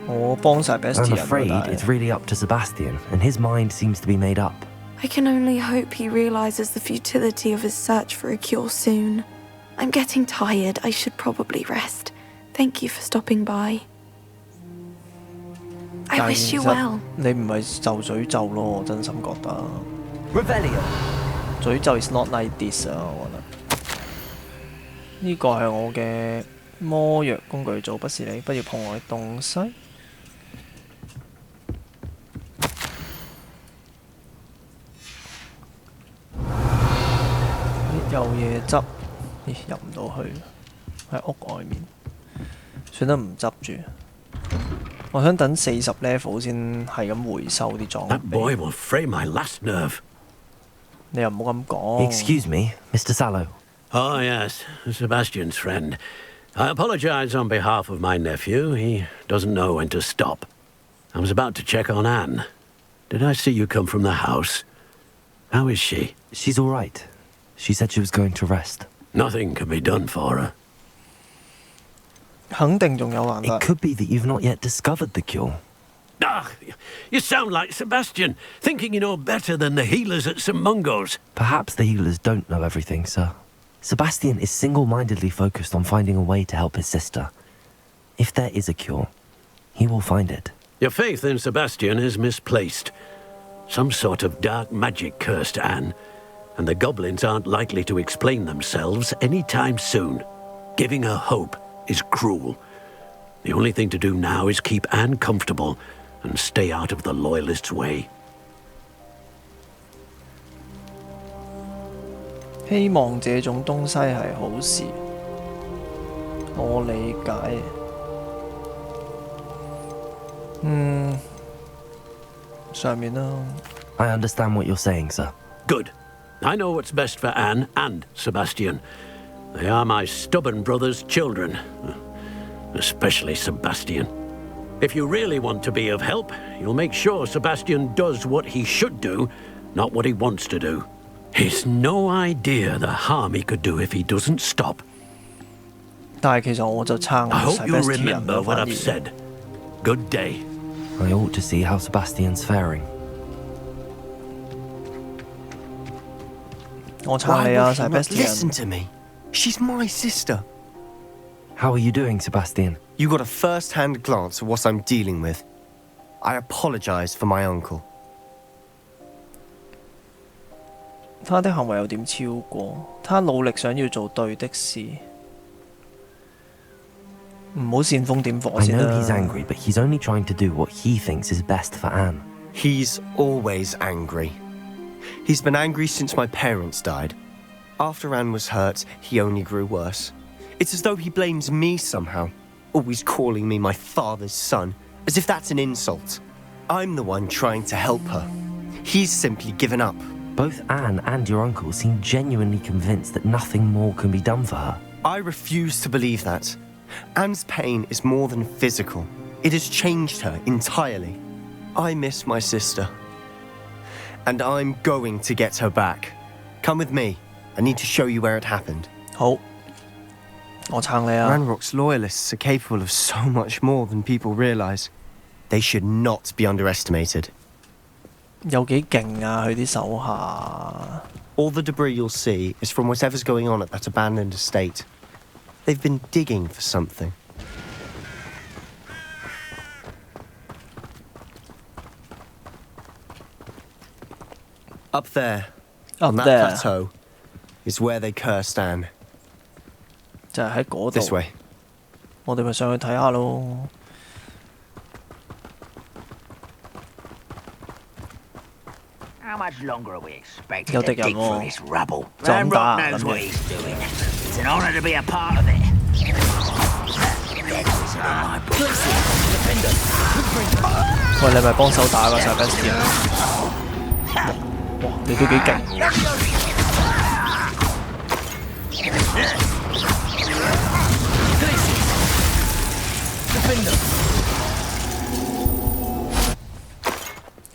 我幫 Sebastian I'm afraid 但係 it's really up to Sebastian, and his mind seems to be made up. I can only hope he realizes the futility of his search for a cure soon. I'm getting tired. I should probably rest. Thank you for stopping by. I 但係 wish 其 you 實 well. 你唔係就詛咒咯，我真心覺得。 Revelio. 詛咒 is not like this 啊，我覺得。呢個係我嘅魔藥工具組，不是你，不要碰我嘅東西。有嘢執，咦入唔到去，喺屋外面，算得唔執住。我想等40 level 先係咁回收啲裝 That 備。 boy will fray my last nerve. 你又唔好咁講。 Excuse me, Mr. Sallow. Oh, yes, Sebastian's friend. I apologize on behalf of my nephew. He doesn't know when to stop. I was about to check on Anne. Did I see you come from the house? How is she? She's all right. She said she was going to rest. Nothing can be done for her. 肯定仲有辦 It 法。 could be that you've not yet discovered the cure. Ah, you sound like Sebastian, thinking you know better than the healers at St. Mungo's. Perhaps the healers don't know everything, sir. Sebastian is single-mindedly focused on finding a way to help his sister. If there is a cure, he will find it. Your faith in Sebastian is misplaced. Some sort of dark magic cursed Anne, and the goblins aren't likely to explain themselves anytime soon. Giving her hope is cruel. The only thing to do now is keep Anne comfortable and stay out of the Loyalists' way. 希望這種東西係好事，我理解。上面啦。 I understand what you're saying, sir. Good. I know what's best for Anne and Sebastian. They are my stubborn brother's children, especially Sebastian. If you really want to be of help, you'll make sure Sebastian does what he should do, not what he wants to do. He's no idea the harm he could do if he doesn't stop. 但係其實我就撐 I hope you Sebastian remember what I've said. Good day. I ought to see how Sebastian's faring. 我撐 Why 你啊 will he not listen，Sebastian。 to me? She's my sister. How are you doing, Sebastian? You got a first-hand glance at what I'm dealing with. I apologize for my uncle. 他的行為有點超過，他努力想要做對的事。唔好煽風點火 I 先 know 啦。 he's angry, but he's only trying to do what he thinks is best for Anne. He's always angry. He's been angry since my parents died. After Anne was hurt, he only grew worse. It's as though he blames me somehow, always calling me my father's son, as if that's an insult. I'm the one trying to help her. He's simply given up. Both Anne and your uncle seem genuinely convinced that nothing more can be done for her. I refuse to believe that. Anne's pain is more than physical. It has changed her entirely. I miss my sister. And I'm going to get her back. Come with me. I need to show you where it happened. 好，我撐你啊！ Ranrock's loyalists are capable of so much more than people realize. They should not be underestimated. 有幾勁啊！佢啲手下。 All the debris you'll see is from whatever's going on at that abandoned estate. They've been digging for something. Up there, on that there plateau, is where they cursed Anne. 就係喺嗰 This 度。 way. 我哋咪上去睇下咯。 How much longer are we expected Yo to te dig llamo. through this rubble? John Ranrock Da, knows dame. what he's doing. It's an honor to be a part of it. Dead wizard in my book. 喂，你咪幫手打個 Sebastian。哇，你都幾勁喎！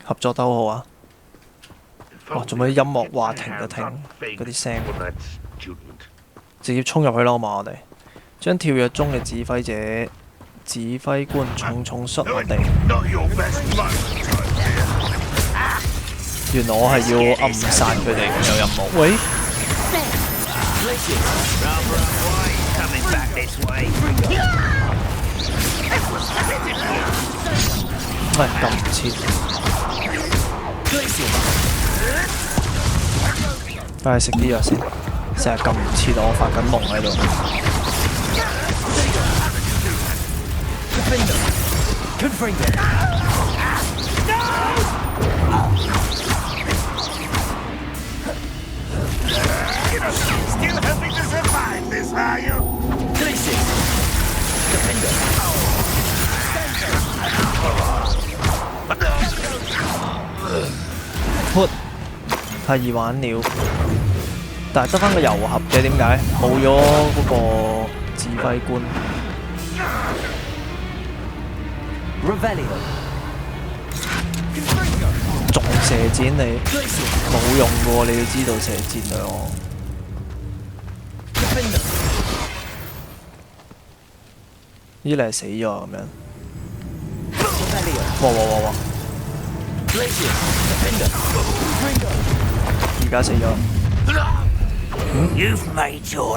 合作得好好啊！哇，做咩音樂話停就停嗰啲聲？直接衝入去啦，好嘛？我哋將跳躍中嘅指揮官重重摔落地。原來我係要暗殺佢哋嘅有任務。喂，喂，撳唔切。快食啲藥先，成日撳唔切我發緊夢喺度。Still hoping to survive this, are you? Put 太易玩了，但係得翻個油盒嘅，點解冇咗嗰個指揮官？ Revelio. 仲射箭你冇用嘅喎，你要知道射箭對我。咦，你係死咗咁樣？哇！而家死咗。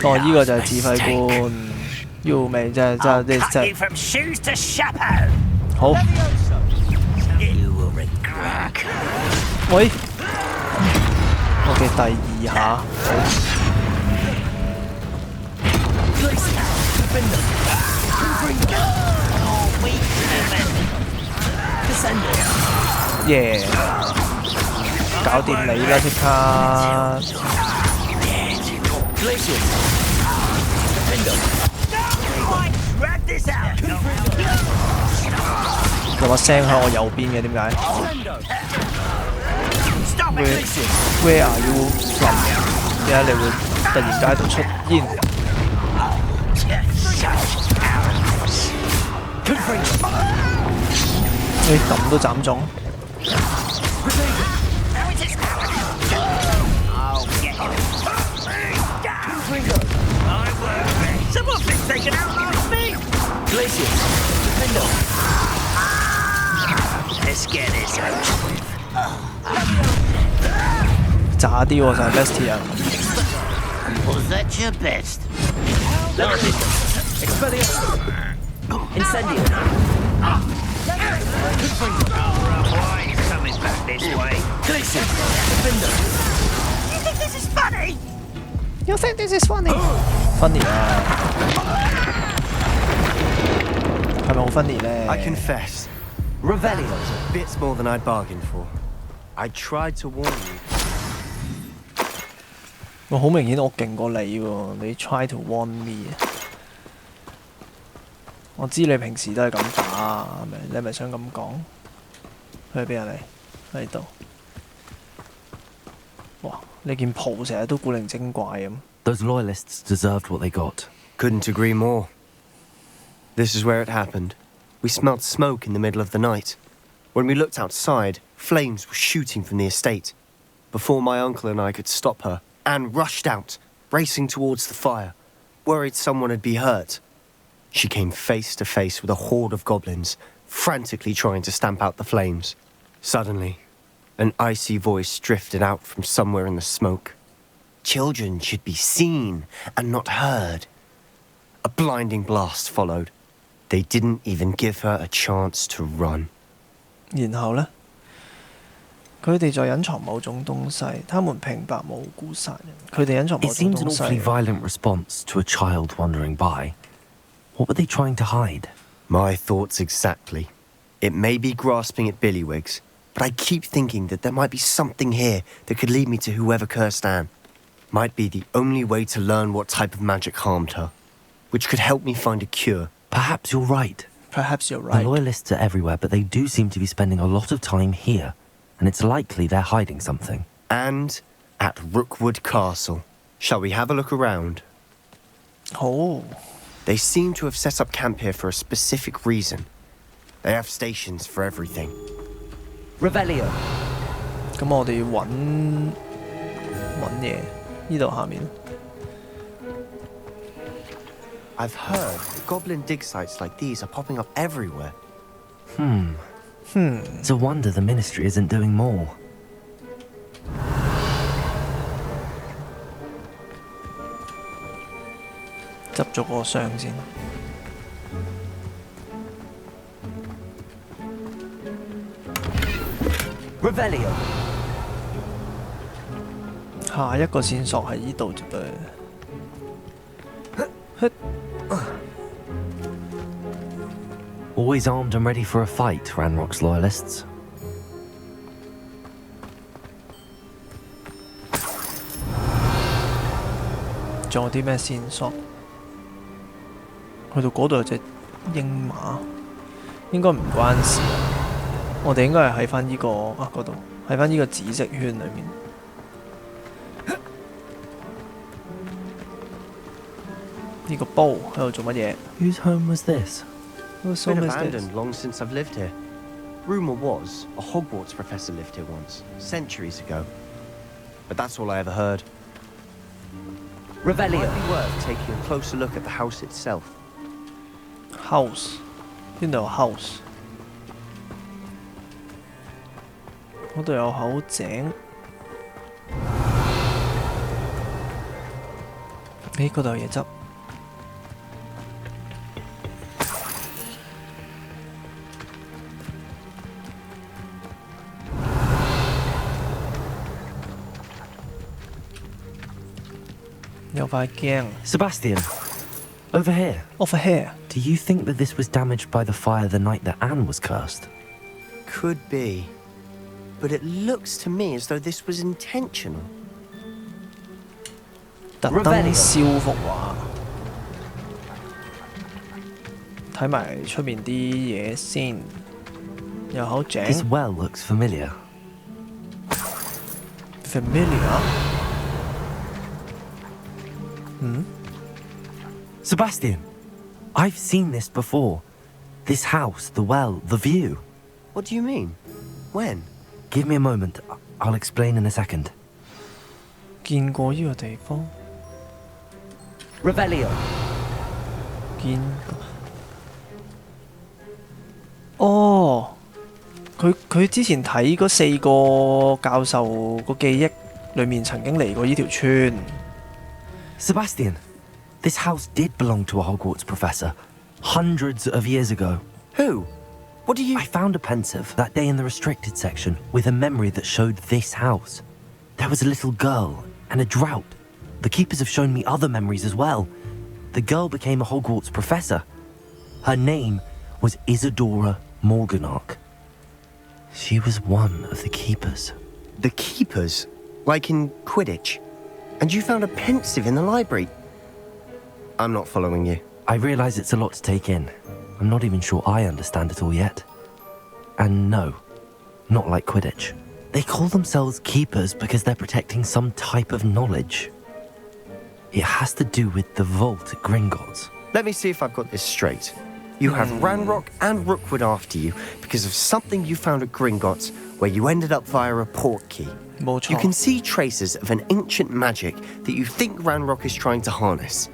哦，依個就係指揮官。要未？即係。好。喂。OK， 第2下。耶！搞掂你啦，即刻！有把聲喺我右邊嘅，點解 ？Where are you from？點解你會突然間喺度出現？你咁都斬中。Someone thinks they can outlast me! Glacier, Defender. Let's get this over with. 渣啲喎，就係 Bestia。Was that your best? Expelliarmus. Incendio. Why is coming back this way? Glacier, Defender. You think this is funny? You think this is funny？funny 啊，係咪好 funny 咧 I confess, Revelio's a bit more than I'd bargained for. I tried to warn you. 我好明顯我勁過你喎，你 try to warn me 啊！我知你平時都係咁打，係咪？你係咪想咁講？去邊啊你？喺度。哇！你件袍成日都古靈精怪咁。Those loyalists deserved what they got. Couldn't agree more. This is where it happened. We smelled smoke in the middle of the night. When we looked outside, flames were shooting from the estate. Before my uncle and I could stop her, Anne rushed out, racing towards the fire, worried someone had been hurt. She came face to face with a horde of goblins, frantically trying to stamp out the flames. Suddenly, an icy voice drifted out from somewhere in the smoke. Children should be seen and not heard. A blinding blast followed. They didn't even give her a chance to run. 然後呢，佢哋在隱藏某種東西，他們平白無故殺人。佢哋隱藏某 It 種 seems an 東 awfully 西。 violent response to a child wandering by. What were they trying to hide? My thoughts exactly. It may be grasping at Billywigs, but I keep thinking that there might be something here that could lead me to whoever cursed Anne. Might be the only way to learn what type of magic harmed her, which could help me find a cure. Perhaps you're right. Perhaps you're The right. loyalists are everywhere, but they do seem to be spending a lot of time here, and it's likely they're hiding something. And at Rookwood Castle. Shall we have a look around? Oh. They seem to have set up camp here for a specific reason. They have stations for everything. Revelio. 咁我哋揾嘢，呢度下面。I've heard that goblin dig sites like these are popping up everywhere. It's a wonder the ministry isn't doing more. 執咗個箱先。Revelio. 下一個線索喺呢度啫噃。Always armed and ready for a fight, Ranrock's loyalists. 仲有啲咩線索？去到嗰度有隻鷹馬，應該唔關事啊！我哋應該係喺翻呢個嗰度，喺翻呢個紫色圈裏面。呢個煲喺度做乜嘢 Whose home was this?？Whose Been home is this? abandoned long since I've lived here. Rumor was a Hogwarts professor lived here once, centuries ago. But that's all I ever heard. Revelio. Might be worth taking a closer look at the house itself. House 邊度有 house？ 嗰度有口井。誒，嗰度有嘢執。有塊鏡。 Sebastian, over here. Over here. Do you think that this was damaged by the fire the night that Anne was cursed? Could be. But it looks to me as though this was intentional. 特登燒幅畫。睇埋出面啲嘢先。有口井。 This well looks familiar. Familiar？ Sebastian, I've seen this before. This house, the well, the view. What do you mean? When? Give me a moment. I'll explain in a second. 見過呢個地方， Revelio. 見過。哦，佢之前睇嗰4個教授個記憶裏面曾經嚟過呢條村。Sebastian, this house did belong to a Hogwarts professor hundreds of years ago. Who? What do you... I found a pensive that day in the restricted section with a memory that showed this house. There was a little girl and a drought. The keepers have shown me other memories as well. The girl became a Hogwarts professor. Her name was Isadora Morganach. She was one of the keepers. The keepers? Like in Quidditch? And you found a pensive in the library? I'm not following you. I realize it's a lot to take in. I'm not even sure I understand it all yet. And no, not like Quidditch. They call themselves keepers because they're protecting some type of knowledge. It has to do with the vault at Gringotts. Let me see if I've got this straight. You have Ranrock and Rookwood after you because of something you found at Gringotts where you ended up via a port key. You can see traces of an ancient magic that you think Ranrock is trying to harness.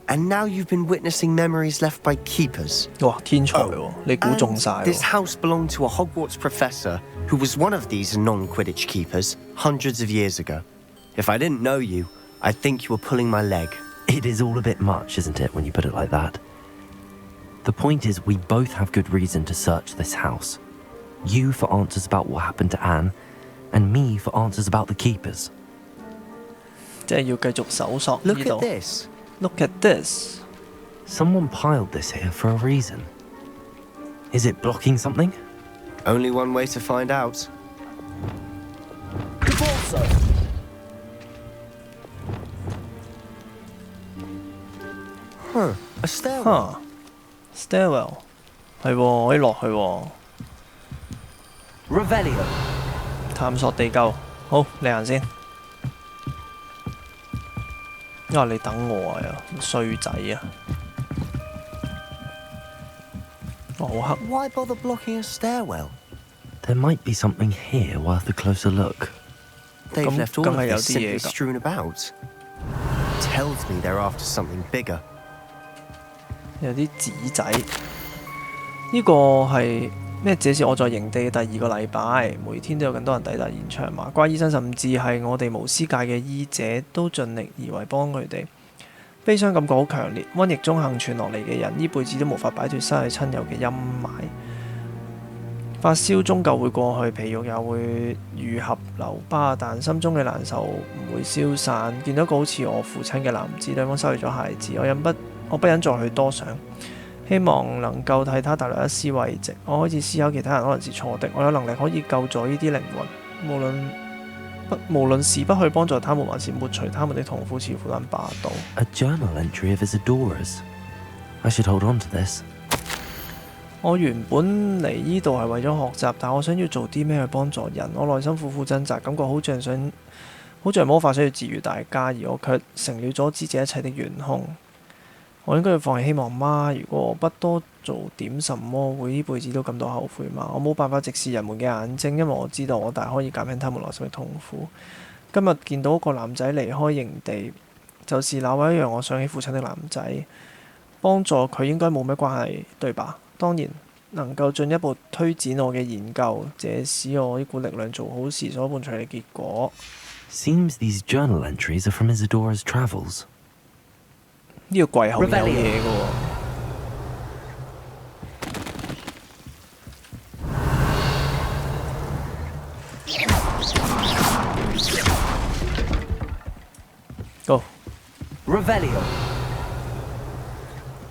And now you've been witnessing memories left by keepers. 哇，天才喎！你估中晒喎。 This house belonged to a Hogwarts professor who was one of these non-Quidditch keepers hundreds of years ago. If I didn't know you, I'd think you were pulling my leg. It is all a bit much, isn't it, when you put it like that? The point is, we both have good reason to search this house. You for answers about what happened to Anne, and me for answers about the keepers. 即係要繼續搜索呢 Look 度。 at this. Look at this. Someone piled this here for a reason. Is it blocking something? Only one way to find out. Huh, a stairwell. Huh. Stairwell. 係喎，可以落去喎。 Revelio. 探索地溝。好，你行先。你等我啊，衰仔啊！好黑。 Why bother blocking a stairwell? There might be something here worth a closer look. They've left all of 梗係有 this 啲嘢 simply 㗎。 strewn about. Tells me they're after something bigger. 有啲紙仔。呢個係咩？這是我在營地嘅第2個禮拜，每天都有更多人抵達現場。麻瓜醫生甚至係我哋巫師界嘅醫者，都盡力而為幫佢哋。悲傷感覺好強烈，瘟疫中幸存落嚟嘅人，呢輩子都無法擺脱失去親友嘅陰霾。發燒終究會過去，皮肉也會愈合留疤，但心中嘅難受唔會消散。見到個好似我父親嘅男子，對方失去咗孩子，我不忍再去多想。希望能夠替他帶來一絲慰藉。我開始思考其他人可能是錯的，我有能力可以救助呢啲靈魂，無論是不去幫助他們，還是抹除他們的痛苦，似乎很霸道。A journal entry of Isadora's. I should hold on to this. 我原本嚟呢度係為咗學習，但我想要做啲咩去幫助人？我內心苦苦掙扎，感覺好像魔法需要治癒大家，而我卻成了阻止這一切的元兇。我應該要放棄希望嗎？如果我不多做點什麼，會呢輩子都感到後悔嗎？我冇辦法直視人們嘅眼睛，因為我知道我大可以減輕他們內心嘅痛苦。今日見到一個男仔離開營地，就是那位讓我想起父親的男仔。幫助佢應該冇咩關係，對吧？當然能夠進一步推展我嘅研究，這使我呢股力量做好事所伴隨嘅結果。Seems these journal entries are from Isadora's travels. 呢個櫃後面有嘢嘅喎。Go. Revelio.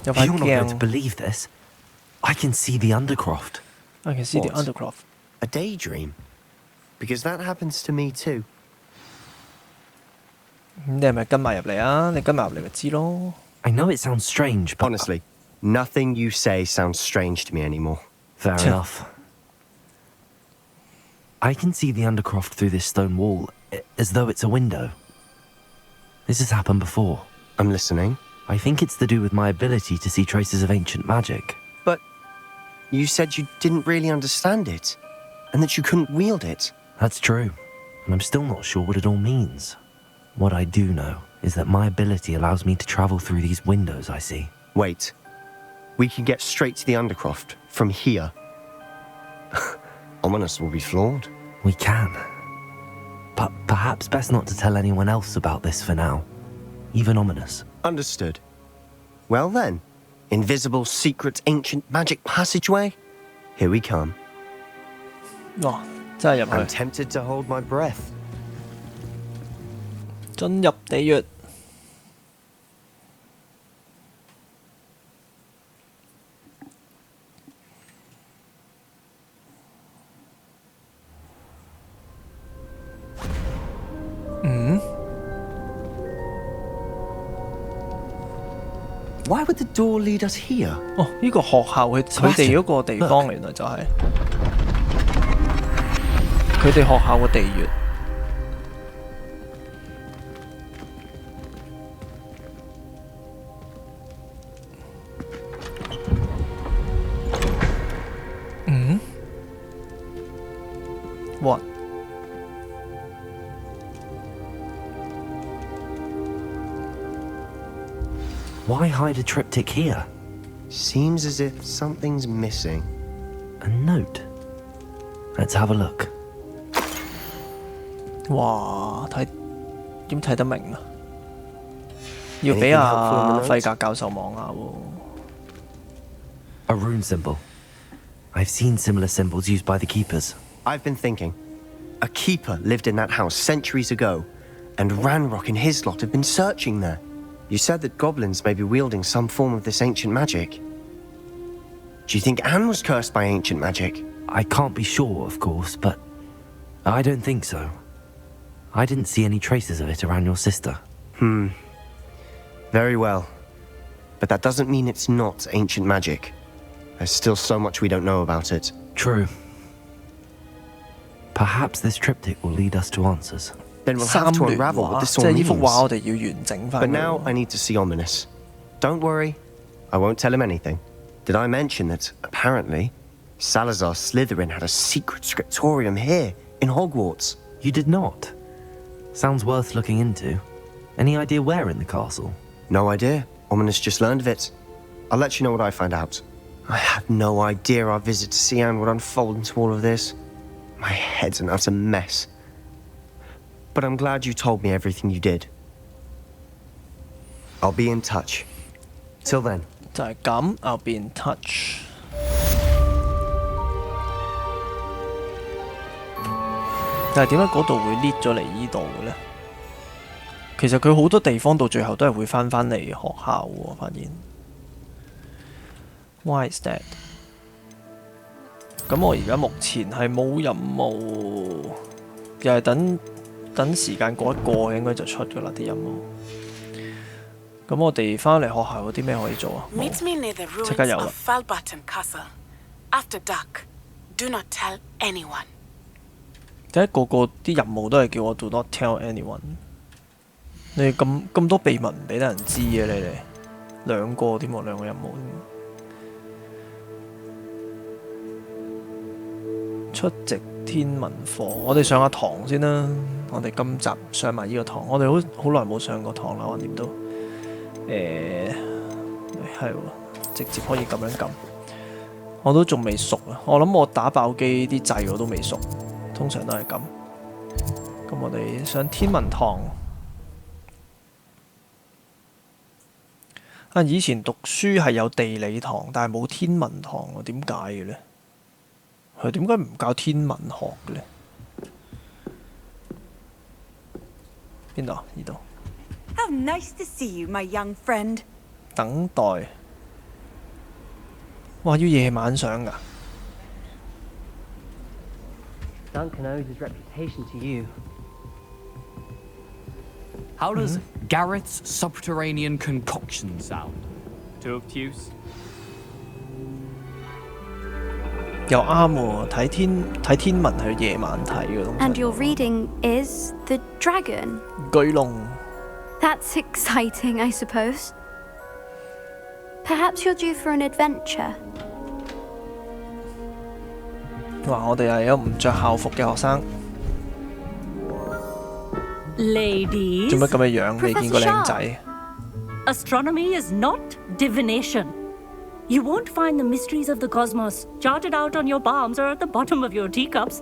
有塊 You're not going to 鏡。 believe this. I can see the Undercroft. I can see the What? Undercroft. A daydream? Because that happens to me too. 你係咪跟埋入嚟啊？你跟埋入嚟咪知咯。I know it sounds strange, but Honestly, nothing you say sounds strange to me anymore. fair enough. I can see the Undercroft through this stone wall, as though it's a window. This has happened before. I'm listening. I think it's to do with my ability to see traces of ancient magic. But you said you didn't really understand it, and that you couldn't wield it. That's true, and I'm still not sure what it all means. What I do know is that my ability allows me to travel through these windows I see. Wait. We can get straight to the Undercroft from here. Ominous will be flawed. We can. But perhaps best not to tell anyone else about this for now. Even Ominous. Understood. Well then, invisible, secret, ancient magic passageway? Here we come. 哇！真係入 I'm 去， tempted to hold my breath. 進入地獄。Why would the door lead us here? 哦，呢個學校佢哋嗰個地方原來就係佢哋學校嘅地穴。What? Why hide a triptych here? Seems as if something's missing. A note. Let's have a look. 哇！點睇得明啊？要俾阿費格教授望下喎。A rune symbol. I've seen similar symbols used by the keepers. I've been thinking. A keeper lived in that house centuries ago, and Ranrock and his lot have been searching there. You said that goblins may be wielding some form of this ancient magic. Do you think Anne was cursed by ancient magic? I can't be sure, of course, but I don't think so. I didn't see any traces of it around your sister. Very well. But that doesn't mean it's not ancient magic. There's still so much we don't know about it. True. Perhaps this triptych will lead us to answers. Then we'll have to unravel what this all 即係呢幅 means. 畫我哋要完整返。 But now I need to see Ominous. Don't worry, I won't tell him anything. Did I mention that, apparently, Salazar Slytherin had a secret scriptorium here, in Hogwarts? You did not? Sounds worth looking into. Any idea where in the castle? No idea. Ominous just learned of it. I'll let you know what I find out. I had no idea our visit to Sian would unfold into all of this. My head's an utter mess. But I'm glad you told me everything you did. I'll be in touch. Till then. 就係咁 ，I'll be in touch。但係點解嗰度會 lead 咗嚟呢度嘅咧？其實佢好多地方到最後都係會返嚟學校喎，發現。Why is that？ 咁我而家目前係冇任務，又係等時間過一過，應該就出㗎啦啲任務。咁我哋返嚟學校有啲咩可以做啊？即刻有啦。第一個啲任務都係叫我 do not tell anyone。你咁多秘密唔俾得人知嘅你哋兩個添喎，兩個任務添。出席天文課，我哋上下堂先啦。我哋今集上埋呢個堂，我哋好耐冇上過堂啦，橫掂都係喎，直接可以咁樣撳。我都仲未熟啊，我諗我打爆機啲掣我都未熟，通常都係咁。咁我哋上天文堂。啊！以前讀書係有地理堂，但係冇天文堂喎，點解嘅咧？佢點解唔教天文學嘅咧？邊度？呢度。How nice to see you, my young friend. 等待。哇！要夜晚上㗎。Duncan owes his reputation to you. How does Garrett's subterranean concoction sound? Too obtuse? 又啱喎，睇天文係夜晚睇嘅東西。And your reading is The Dragon? 巨龍。 That's exciting, I suppose. Perhaps you're due for an adventure. 哇！我哋係有唔着校服嘅學生。Ladies, 做乜咁嘅樣？未見過靚仔。Astronomy is not divination. You won't find the mysteries of the cosmos charted out on your palms or at the bottom of your teacups.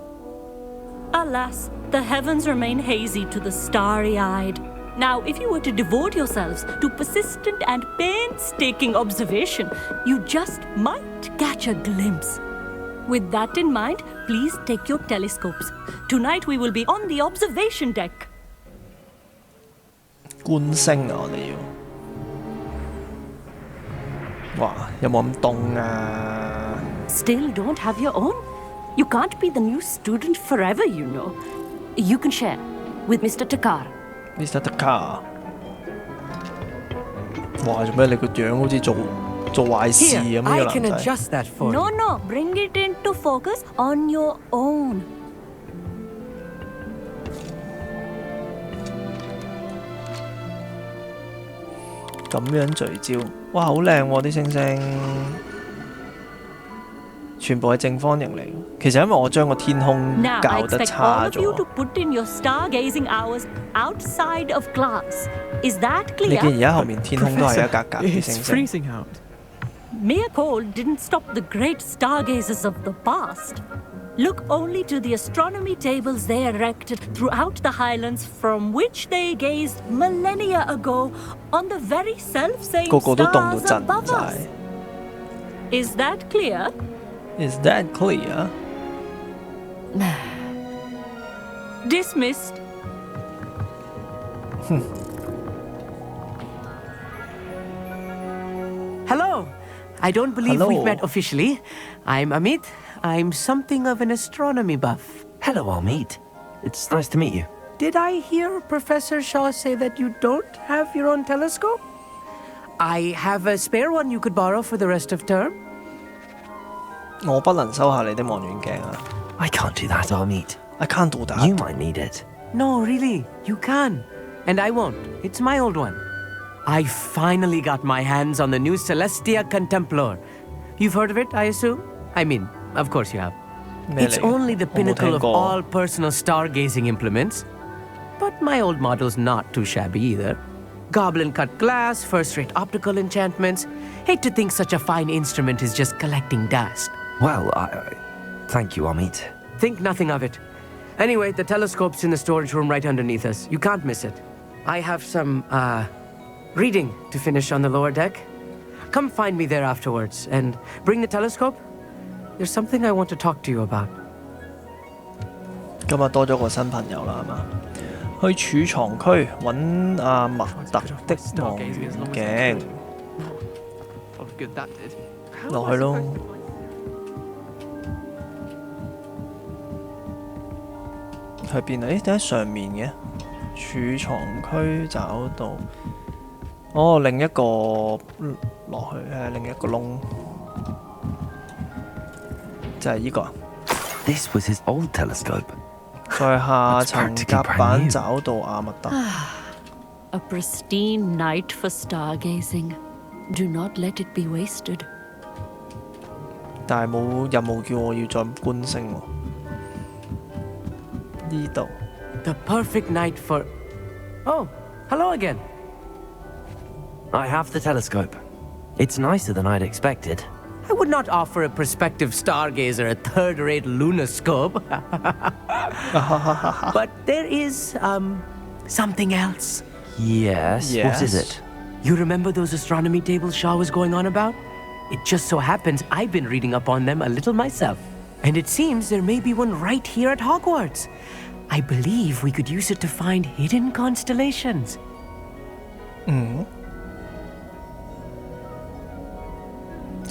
Alas, the heavens remain hazy to the starry-eyed. Now, if you were to devote yourselves to persistent and painstaking observation, you just might catch a glimpse. With that in mind, please take your telescopes. Tonight we will be on the observation deck. 觀星啊！我哋要。哇！有冇咁凍啊 Still don't have your own? You can't be the new student forever, you know. You can share with Mr. Takar.Mr. Takar， 哇！做咩你個樣好似做壞事咁嘅男仔 No, bring it into focus on your own. 咁樣聚焦，哇！好靚喎啲星星，全部係正方形嚟。其實因為我將個天空校得差咗。Now I expect all of you to put in your stargazing hours outside of class. Is that clear? 你見而家後面天空都係一格格啲星星。Mere cold didn't stop the great stargazers of the past. Look only to the astronomy tables they erected throughout the highlands from which they gazed millennia ago on the very self-same stars above us. Is that clear? Is that clear? Dismissed. Hello. I don't believe we've met officially. I'm Amit. I'm something of an astronomy buff. Hello, Amit. It's nice to meet you. Did I hear Professor Shaw say that you don't have your own telescope? I have a spare one you could borrow for the rest of term. 我不能收下你的望遠鏡啊 I can't do that, Amit. I can't do that. You might need it. No, really, you can. And I won't. It's my old one. I finally got my hands on the new Celestia Contemplar. You've heard of it, I assume? I mean, of course you have. It's only the pinnacle of all personal stargazing implements. But my old model's not too shabby either. Goblin-cut glass, first-rate optical enchantments. Hate to think such a fine instrument is just collecting dust. Well, thank you, Amit. Think nothing of it. Anyway, the telescope's in the storage room right underneath us. You can't miss it. I have some, reading to finish on the lower deck. Come find me there afterwards, and bring the telescope. There's something I want to talk to you about. 今日多咗個新朋友啦，係嘛？去儲藏區揾阿麥特的望遠鏡，落去咯。去邊啊？誒，點解上面嘅？儲藏區找到。哦，另一個落去係另一個窿，就係呢個。This was his old telescope. 在下層甲板找到阿密特。A pristine night for stargazing. Do not let it be wasted. 但係冇任務叫我要再觀星喎。呢度。The perfect night for. Oh, hello again. I have the telescope. It's nicer than I'd expected. I would not offer a prospective stargazer a third-rate lunoscope. But there is, something else. Yes? What is it? You remember those astronomy tables Shaw was going on about? It just so happens I've been reading up on them a little myself. And it seems there may be one right here at Hogwarts. I believe we could use it to find hidden constellations. Mm.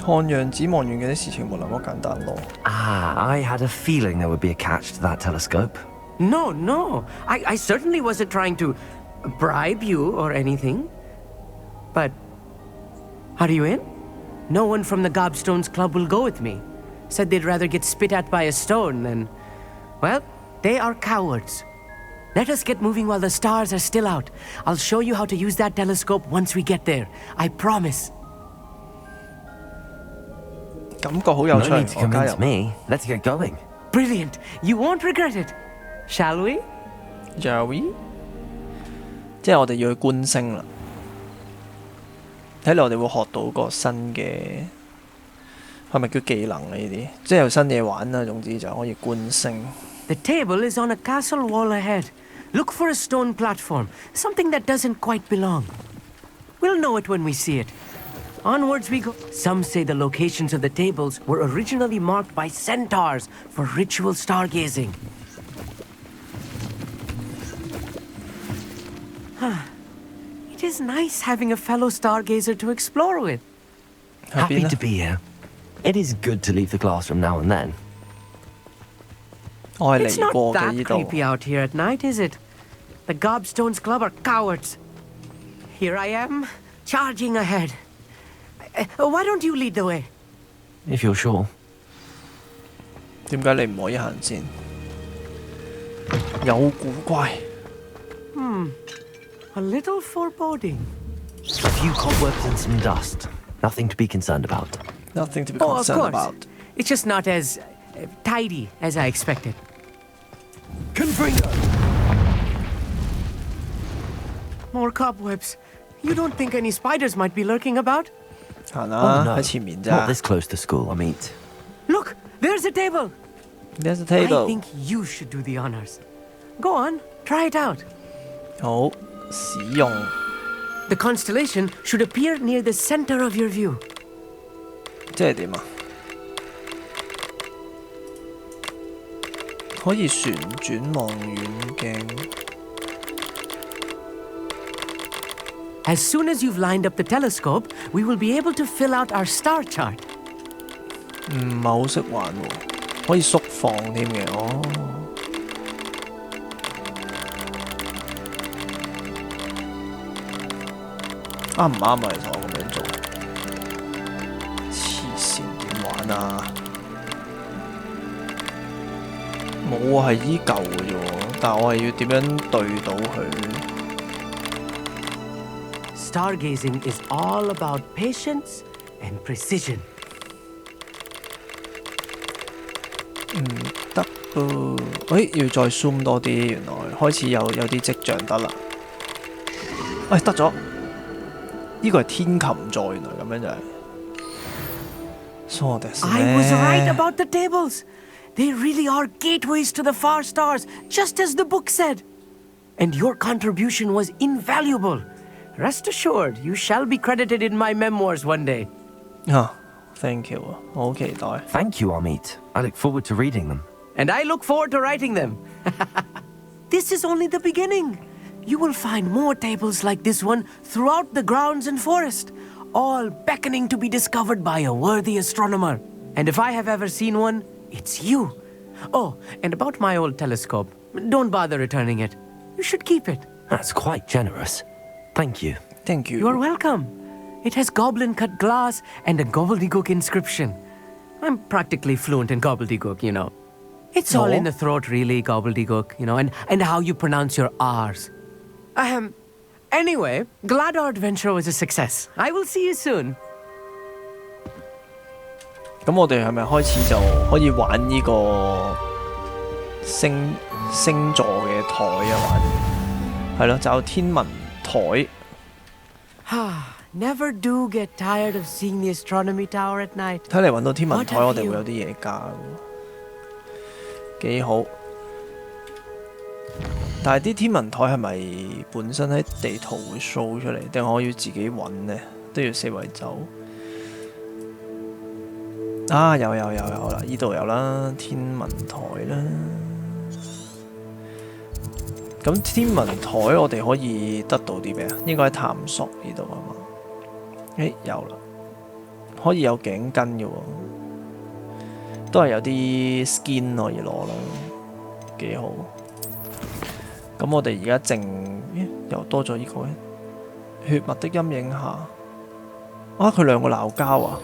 看樣子望遠鏡啲事情冇咁簡單咯。I had a feeling there would be a catch to that telescope. No. I certainly wasn't trying to bribe you or anything. But are you in? No one from the Gobstones Club will go with me. Said they'd rather get spit at by a stone than... Well, they are cowards. Let us get moving while the stars are still out. I'll show you how to use that telescope once we get there. I promise. 感覺好有趣。 No need to 我加 convince 入。 me. Let's get going. Brilliant. You won't regret it. Shall we? Shall we？ 即係我哋要去觀星啦。睇嚟我哋會學到個新嘅，係咪叫技能啊？呢啲即係有新嘢玩啦。總之就可以觀星。The table is on a castle wall ahead. Look for a stone platform, something that doesn't quite belong. We'll know it when we see it. Onwards we go. Some say the locations of the tables were originally marked by centaurs for ritual stargazing. It is nice having a fellow stargazer to explore with. Happy to be here. It is good to leave the classroom now and then. It's not that creepy out here at night, is it? The Gobstones Club are cowards. Here I am, charging ahead. Why don't you lead the way? If you're sure. 點解你唔可以行先？有古怪。A little foreboding. A few cobwebs and some dust. Nothing to be concerned about. Nothing to be Oh, of concerned course. about. It's just not as tidy as I expected. Confringo! More cobwebs. You don't think any spiders might be lurking about? 行啦， no. 喺前面咋。 Not this close to school, I mean. Look, there's a table. There's a I table. think you should do the honors. Go on, try it out. 好，使用。 The constellation should appear near the center of your view. 即係點啊？可以旋轉望遠鏡。 As soon as you've lined up the telescope, we will be able to fill out our star chart. 唔係好識玩喎，可以縮放添嘅哦。啱唔啱啊？其實我咁樣做，黐線點玩啊？冇啊，係依舊嘅啫喎，但係我係要點樣對到佢？ Stargazing is all about patience and precision. 唔得噃，誒要再 zoom 多啲，原來開始有啲跡象得啦。喂，得咗，呢個係天琴座，原來咁樣就係。そうですね。 I was right about the tables. They really are gateways to the far stars, just as the book said. And your contribution was invaluable. Rest assured, you shall be credited in my memoirs one day. Thank you. 我好期待。 Thank you, Amit. I look forward to reading them. And I look forward to writing them. This is only the beginning. You will find more tables like this one throughout the grounds and forest, all beckoning to be discovered by a worthy astronomer. And if I have ever seen one, it's you. Oh, and about my old telescope, don't bother returning it. You should keep it. That's quite generous. Thank you. Thank you. You're welcome. It has goblin-cut glass and a gobbledygook inscription. I'm practically fluent in gobbledygook, you know. It's all in the throat, really, gobbledygook, you know, and how you pronounce your R's. Anyway, glad our adventure was a success. I will see you soon. 咁我哋係咪開始就可以玩呢個星座嘅台啊？玩係咯，就有天文台。 Never do get tired of seeing the astronomy tower at night. 睇嚟揾到天文台，我哋會有啲嘢加嘅，幾好。但係啲天文台係咪本身喺地圖會 show 出嚟，定係我要自己揾呢？都要四圍走。啊，有啦，呢度有啦，天文台啦。咁天文台我哋可以得到啲咩啊？應該喺探索呢度啊嘛。誒有啦，可以有頸巾嘅喎，都係有啲 skin 可以攞啦，幾好。咁我哋而家剩，又多咗呢個血脈的陰影下。啊，佢兩個鬧交啊！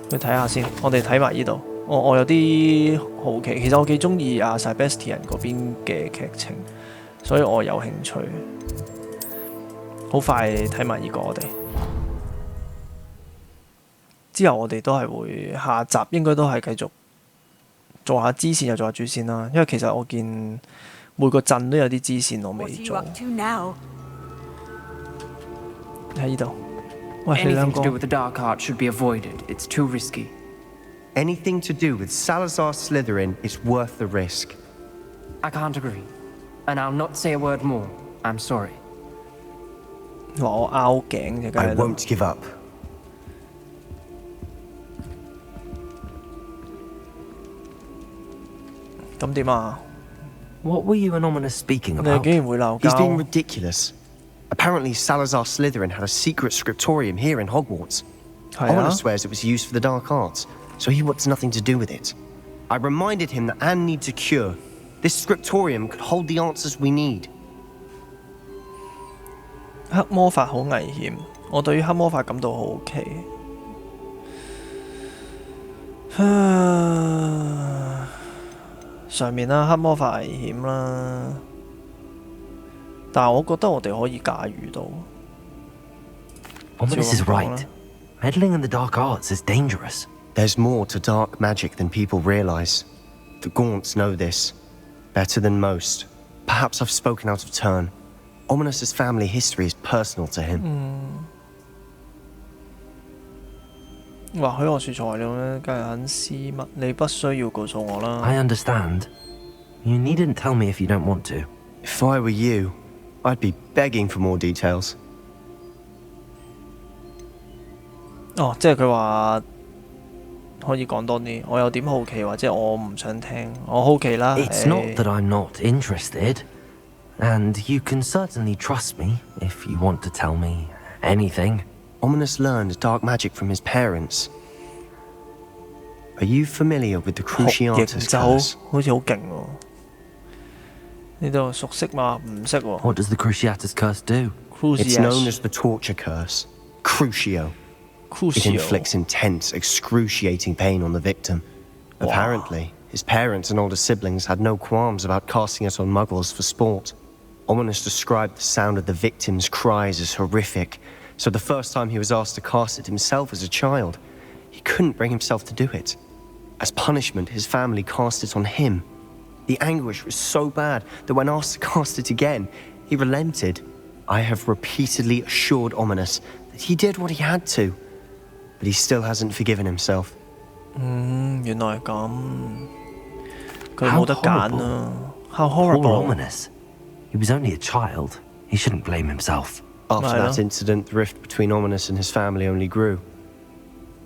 去睇下先，我哋睇埋呢度。我有啲好奇，其實我幾中意阿 Sebastian 嗰邊嘅劇情，所以我有興趣。好快睇埋呢個我哋。之後我哋都係會下集應該都係繼續做下支線又做下主線啦，因為其實我見每個鎮都有啲支線我未做。喺呢度，喂，你兩個。 Anything to do with the dark art should be avoided. It's too risky. Anything to do with Salazar Slytherin is worth the risk. I can't agree. And I'll not say a word more. I'm sorry. 話我拗頸啫，梗 I 係 won't give up. 咁點啊？ What were you and Ominous speaking 你 about? 竟然會鬧 He's 交？ being ridiculous. Apparently, Salazar Slytherin had a secret scriptorium here in Hogwarts. 係啊 Ominous swears it was used for the dark arts, so he wants nothing to do with it. I reminded him that Anne needs a cure. This scriptorium could hold the answers we need. 黑魔法好危險，我對於黑魔法感到好奇。上面啦，黑魔法危險啦，但係我覺得我哋可以駕馭到。 Ominous is right. Meddling in the dark arts is dangerous. There's more to dark magic than people realize. The Gaunts know this better than most. Perhaps I've spoken out of turn. Ominous's family history is personal to him. 或許我說材料呢，梗係很私密，你不需要告訴我啦。 I understand. You needn't tell me if you don't want to. If I were you, I'd be begging for more details. 哦，即係佢話可以講多啲，我有點好奇，或者我唔想聽，我好奇啦。 It's not that I'm not interested. And you can certainly trust me if you want to tell me anything. Ominous learned dark magic from his parents. Are you familiar with the 學 Cruciatus 型就 curse? 好似好勁喎。呢度熟悉嘛？唔識喎。 What does the Cruciatus curse do? It's known as the torture curse. Crucio. It inflicts intense, excruciating pain on the victim. Apparently, his parents and older siblings had no qualms about casting it on muggles for sport. Ominous described the sound of the victim's cries as horrific, so the first time he was asked to cast it himself as a child, he couldn't bring himself to do it. As punishment, his family cast it on him. The anguish was so bad that when asked to cast it again, he relented. I have repeatedly assured Ominous that he did what he had to, but he still hasn't forgiven himself. 原來係咁，佢冇得揀啊 How Poor horrible! Ominous. He was only a child. He shouldn't blame himself. After that incident, the rift between Ominous and his family only grew.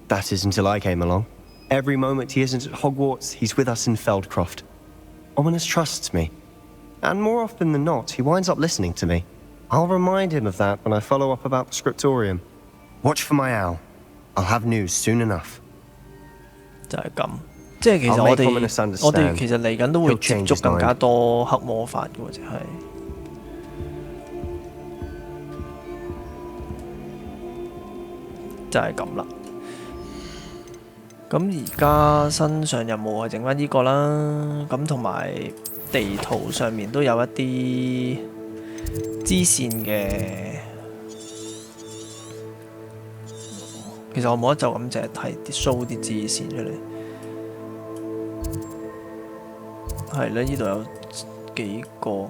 That is until I came along. Every moment he isn't at Hogwarts, he's with us in Feldcroft. Ominous trusts me. And more often than not, he winds up listening to me. I'll remind him of that when I follow up about the scriptorium. Watch for my owl. I'll have news soon enough. 就係咁，即係其實我哋其實嚟緊都會接觸更加多黑魔法嘅喎，就係咁啦。咁而家身上任務係剩翻呢個啦，咁同埋地圖上面都有一啲支線嘅。其實我冇得就咁淨係睇啲 show 啲支線出嚟，係咧，呢度有幾個，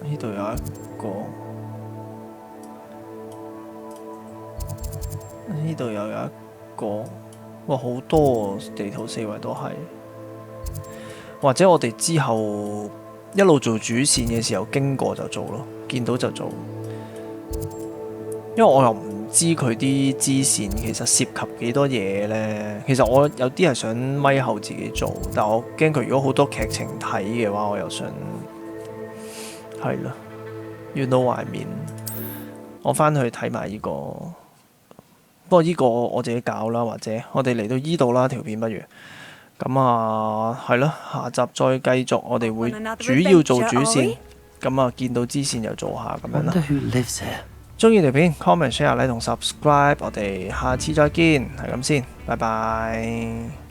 呢度有一個，呢度又有一個，哇好多喎！地圖四圍都係，或者我哋之後一路做主線嘅時候經過就做咯，見到就做，因為我又唔知佢啲支線其實涉及幾多嘢呢？其實我有啲係想咪後自己做，但我驚佢如果好多劇情睇嘅話，我又想係啦。You know what I mean？我翻去睇埋呢個，不過呢個我自己搞啦，或者我哋嚟到依度啦條片不如。咁啊係咯，下集再繼續，我哋會主要做主線，咁啊見到支線又做下咁樣啦。中意條片 comment share 同 subscribe， 我哋下次再見，係咁先，拜拜。